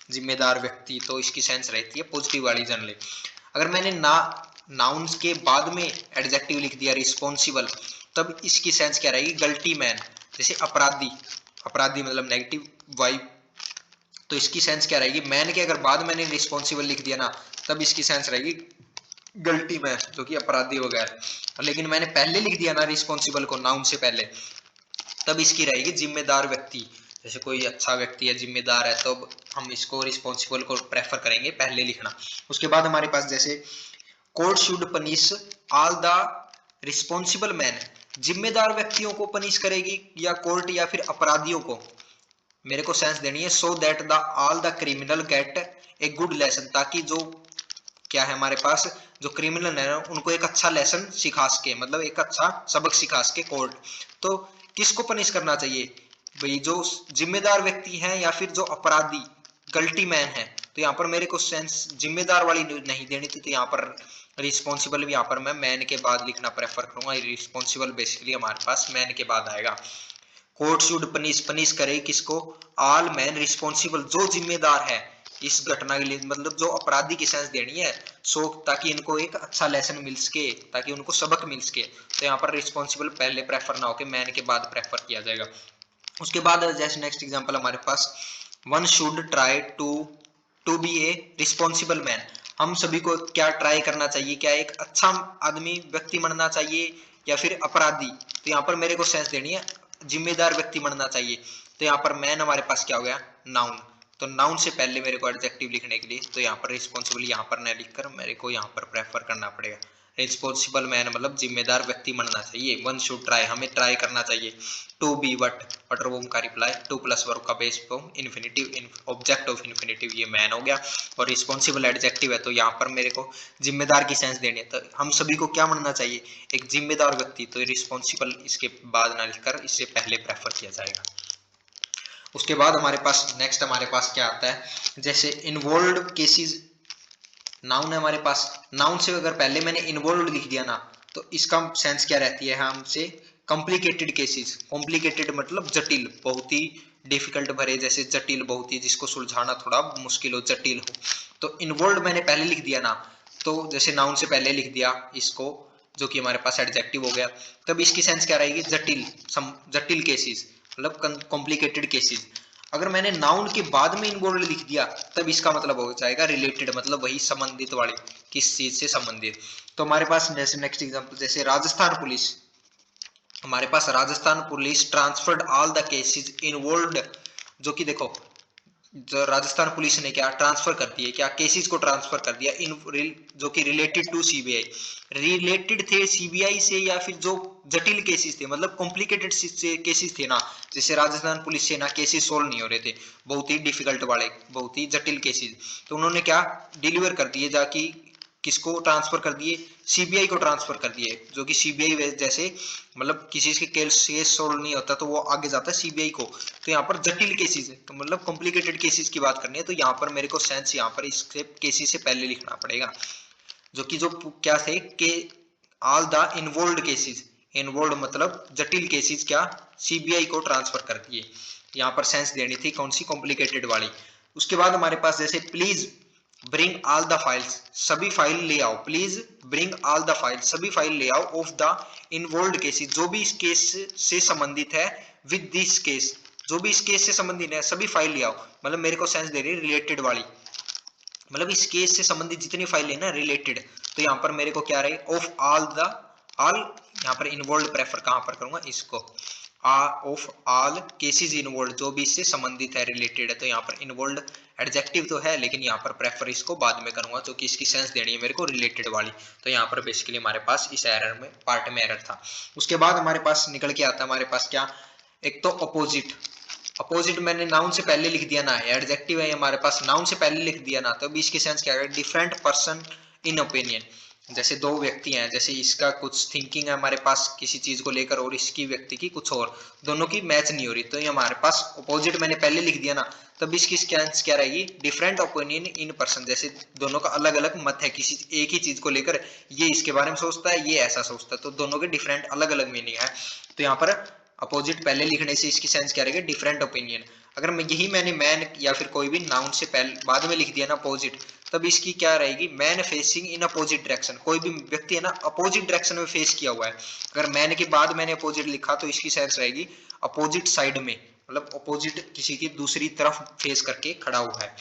जिम्मेदार व्यक्ति, तो इसकी सेंस रहती है पॉजिटिव वाली जनरली। अगर मैंने नाउन के बाद में एडजेक्टिव लिख दिया रिस्पॉन्सिबल, तब इसकी सेंस क्या रहेगी गल्टी मैन। जैसे अपराधी, अपराधी मतलब नेगेटिव वाइब, तो इसकी सेंस क्या रहेगी मैन के अगर बाद मैंने रिस्पॉन्सिबल लिख दिया ना, तब इसकी सेंस रहेगी गल्टी मैन जो कि अपराधी वगैरह। लेकिन मैंने पहले लिख दिया ना रिस्पॉन्सिबल को नाउन से पहले, तब इसकी रहेगी जिम्मेदार व्यक्ति। जैसे कोई अच्छा व्यक्ति है, जिम्मेदार है, तो हम इसको रिस्पॉन्सिबल को प्रेफर करेंगे पहले लिखना। उसके बाद हमारे पास जैसे court should punish all the responsible man, जिम्मेदार व्यक्तियों को पनिश करेगी या कोर्ट या फिर अपराधियों को, मेरे को सेंस देनी है so that the all the criminal gate a good lesson, ताकि जो क्या है हमारे पास जो क्रिमिनल है उनको एक अच्छा लेसन सिखा सके, मतलब एक अच्छा सबक सिखा सके कोर्ट। तो किसको पनिश करना चाहिए भाई, जो जिम्मेदार व्यक्ति है या फिर जो अपराधी गल्टी मैन है। तो यहाँ पर मेरे को सेंस जिम्मेदार वाली नहीं देनी थी, तो यहाँ पर रिस्पॉन्सिबल भी यहाँ पर मैं मैन के बाद लिखना प्रेफर करूंगा। रिस्पॉन्सिबल बेसिकली हमारे पास मैन के बाद आएगा। कोर्ट शुड पनिश करे किसको, ऑल मैन रिस्पॉन्सिबल, जो जिम्मेदार है इस घटना के लिए, मतलब जो अपराधी की सेंस देनी है सो, ताकि इनको एक अच्छा लेसन मिल सके, ताकि उनको सबक मिल सके। तो यहाँ पर रिस्पॉन्सिबल पहले प्रेफर ना होकर मैन के बाद प्रेफर किया जाएगा। उसके बाद जैसे नेक्स्ट एग्जांपल हमारे पास one should try to be a responsible man, हम सभी को क्या ट्राई करना चाहिए, क्या एक अच्छा आदमी व्यक्ति बनना चाहिए या फिर अपराधी। तो यहाँ पर मेरे को सेंस देनी है जिम्मेदार व्यक्ति बनना चाहिए। तो यहाँ पर मैन हमारे पास क्या हो गया नाउन, तो नाउन से पहले मेरे को एडजेक्टिव लिखने के लिए, तो यहाँ पर रिस्पॉन्सिबल यहाँ पर न लिखकर मेरे को यहाँ पर प्रेफर करना पड़ेगा। रिस्पॉन्सिबल मैन मतलब जिम्मेदार व्यक्ति बनना चाहिए। वन शुड ट्राई, हमें ट्राई करना चाहिए। टू बी वट, वटर वर्ब का रिप्लाई, टू प्लस वर्ब का base form, infinitive object of infinitive, ये मैन हो गया। और रिस्पॉन्सिबल एडजेक्टिव है, तो यहाँ पर मेरे को जिम्मेदार की सेंस देनी है। तो हम सभी को क्या बनना चाहिए, एक जिम्मेदार व्यक्ति। तो रिस्पॉन्सिबल इसके बाद ना लिखकर इससे पहले प्रेफर किया जाएगा। उसके बाद हमारे पास नेक्स्ट हमारे पास क्या आता है, जैसे इन्वॉल्व केसेस, नाउन है हमारे पास, नाउन से अगर पहले मैंने इन्वॉल्व लिख दिया ना, तो इसका सेंस क्या रहती है हमसे कॉम्प्लिकेटेड केसेस। कॉम्प्लिकेटेड मतलब जटिल, बहुत ही डिफिकल्ट भरे, जैसे जटिल बहुत ही जिसको सुलझाना थोड़ा मुश्किल हो, जटिल हो। तो इन्वॉल्व मैंने पहले लिख दिया ना, तो जैसे नाउन से पहले लिख दिया इसको, जो कि हमारे पास एडजेक्टिव हो गया, तब इसकी सेंस क्या रहेगी जटिल, जटिल केसेस मतलब कॉम्प्लिकेटेड केसेस। अगर मैंने नाउन के बाद में इन्वॉल्व लिख दिया, तब इसका मतलब हो जाएगा रिलेटेड, मतलब वही संबंधित वाली, किस चीज से संबंधित। तो हमारे पास जैसे नेक्स्ट एग्जांपल, जैसे राजस्थान पुलिस, हमारे पास Rajasthan police transferred all the cases involved, जो कि देखो जो राजस्थान पुलिस ने क्या ट्रांसफर कर दिए, क्या केसेस को ट्रांसफर कर दिया इन जो कि रिलेटेड टू सीबीआई, रिलेटेड थे सीबीआई से, या फिर जो जटिल केसेस थे मतलब कॉम्प्लिकेटेड केसेस थे ना, जैसे राजस्थान पुलिस से ना केसेस सोल्व नहीं हो रहे थे, बहुत ही डिफिकल्ट वाले, बहुत ही जटिल केसेस, तो उन्होंने क्या डिलीवर कर दिए, जाके किसको ट्रांसफर कर दिए, सीबीआई को ट्रांसफर कर दिए। जो कि सीबीआई जैसे मतलब किसी के केस सोल्व नहीं होता तो वो आगे जाता है सीबीआई को। तो यहाँ पर जटिल केसेस है, तो मतलब कॉम्प्लिकेटेड केसेस की बात करनी है, तो यहाँ पर मेरे को सेंस यहाँ पर इसके केसेस से पहले लिखना पड़ेगा, जो कि जो क्या थे के all the involved cases, involve मतलब जटिल केसेस क्या सीबीआई को ट्रांसफर कर दिए। यहाँ पर सेंस देनी थी कौन सी, कॉम्प्लिकेटेड वाली। उसके बाद हमारे पास जैसे please bring all the files, सभी फाइल ले आओ, please bring all the files, सभी फाइल ले आओ ऑफ द इन्वॉल्व्ड केसेस, जो भी इस केस से संबंधित है, विद दिस केस, जो भी इस केस से संबंधित है सभी फाइल ले आओ, मतलब मेरे को सेंस दे रही है रिलेटेड वाली, मतलब इस केस से संबंधित जितनी फाइल है ना रिलेटेड। तो यहाँ पर मेरे को क्या रहे ऑफ ऑल द ऑल, यहाँ पर इन्वॉल्व प्रेफर कहाँ पर करूंगा इसको, ऑफ ऑल केसेस इन्वॉल्व, जो भी इससे संबंधित है रिलेटेड है। तो यहाँ पर इन्वॉल्व एडजेक्टिव तो है, लेकिन यहाँ पर प्रेफर इसको बाद में करूंगा, जो कि इसकी सेंस देनी है मेरे को रिलेटेड वाली। तो यहाँ पर बेसिकली हमारे पास इस एरर में पार्ट में एरर था। उसके बाद हमारे पास निकल के आता है हमारे पास क्या, एक तो अपोजिट, अपोजिट मैंने नाउन से पहले लिख दिया ना, एडजेक्टिव है हमारे पास, नाउन से पहले लिख दिया ना, तो अभी इसकी सेंस क्या है, डिफरेंट पर्सन इन ओपिनियन। जैसे दो व्यक्ति हैं, जैसे इसका कुछ थिंकिंग है हमारे पास किसी चीज को लेकर और इसकी व्यक्ति की कुछ और, दोनों की मैच नहीं हो रही, तो ये हमारे पास अपोजिट मैंने पहले लिख दिया ना, तब इसकी सेंस क्या रहेगी, डिफरेंट ओपिनियन इन पर्सन, जैसे दोनों का अलग अलग मत है किसी एक ही चीज को लेकर, ये इसके बारे में सोचता है, ये ऐसा सोचता है, तो दोनों के डिफरेंट अलग अलग मीनिंग है। तो यहाँ पर अपोजिट पहले लिखने से इसकी सेंस क्या रहेगी, डिफरेंट ओपिनियन। अगर मैं यही मैंने मैन या फिर कोई भी नाउन से पहले बाद में लिख दिया ना अपोजिट, तब इसकी क्या रहेगी, man facing in opposite direction. कोई भी व्यक्ति है ना अपोजिट डायरेक्शन में फेस किया हुआ है, अगर मैन के बाद मैंने अपोजिट लिखा तो इसकी सेंस रहेगी अपोजिट साइड में, मतलब अपोजिट किसी की दूसरी तरफ फेस करके खड़ा हुआ है।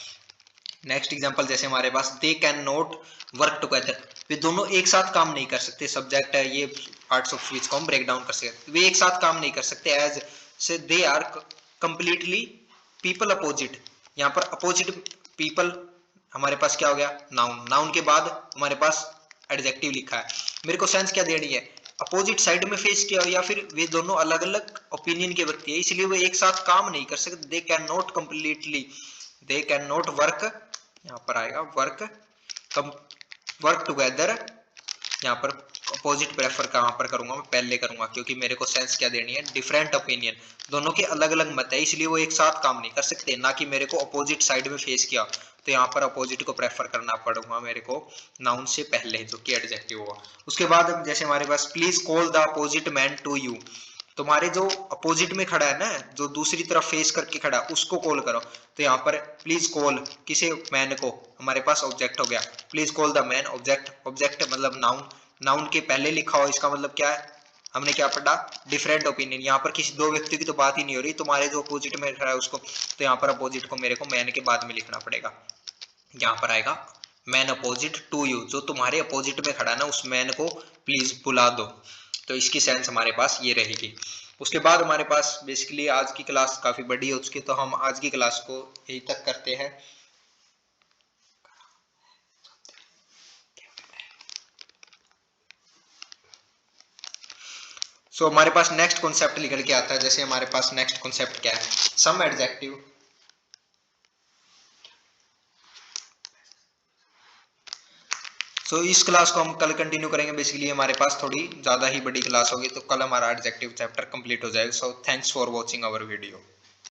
नेक्स्ट एग्जांपल जैसे हमारे पास they can not work together, वे दोनों एक साथ काम नहीं कर सकते। सब्जेक्ट है, ये पार्ट्स ऑफ स्पीच को हम ब्रेक डाउन कर सकते, वे एक साथ काम नहीं कर सकते। एज से they are completely people opposite, यहाँ पर अपोजिट पीपल हमारे पास क्या हो गया, नाउन। नाउन के बाद हमारे पास एडजेक्टिव लिखा है, मेरे को सेंस क्या देनी है, अपोजिट साइड में फेस किया, या फिर वे दोनों अलग अलग ओपिनियन के व्यक्ति है, इसलिए वे एक साथ काम नहीं कर सकते। दे can not completely, they can not work, यहाँ पर आएगा वर्क टुगेदर। यहाँ पर अपोजिट प्रेफर कहाँ पर करूंगा, मैं पहले करूंगा, क्योंकि मेरे को सेंस क्या देनी है, डिफरेंट ओपिनियन। दोनों के अलग अलग मत है, इसलिए वो एक साथ काम नहीं कर सकते। ना कि मेरे को अपोजिट साइड में फेस किया, तो यहाँ पर अपोजिट को प्रेफर करना पड़ूंगा मेरे को नाउन से पहले, जो कि एडजेक्टिव होगा। उसके बाद जैसे हमारे पास please call the opposite man to you, तुम्हारे जो अपोजिट में खड़ा है ना, जो दूसरी तरफ फेस करके खड़ा है, उसको कॉल करो। तो यहाँ पर प्लीज कॉल किसे, मैन को, हमारे पास ऑब्जेक्ट हो गया, please call the man object. Object मतलब नाउन, नाउन के पहले लिखा हो, इसका मतलब क्या है, हमने क्या पढ़ा, डिफरेंट ओपिनियन। यहाँ पर किसी दो व्यक्ति की तो बात ही नहीं हो रही, तुम्हारे जो अपोजिट में खड़ा है उसको, तो यहाँ पर अपोजिट को मेरे को मैन के बाद में लिखना पड़ेगा। यहाँ पर आएगा मैन अपोजिट टू यू, जो तुम्हारे अपोजिट में खड़ा है ना, उस मैन को प्लीज बुला दो। तो इसकी सेंस हमारे पास ये रहेगी। उसके बाद हमारे पास बेसिकली आज की क्लास काफी बड़ी हो चुकी है, तो हम आज की क्लास को यही तक करते हैं। सो हमारे पास नेक्स्ट कॉन्सेप्ट निकल के आता है। जैसे हमारे पास नेक्स्ट कॉन्सेप्ट क्या है, सम एडजेक्टिव। सो इस क्लास को हम कल कंटिन्यू करेंगे। बेसिकली हमारे पास थोड़ी ज्यादा ही बड़ी क्लास होगी, तो कल हमारा एडजेक्टिव चैप्टर कंप्लीट हो जाएगा। So thanks for watching our video.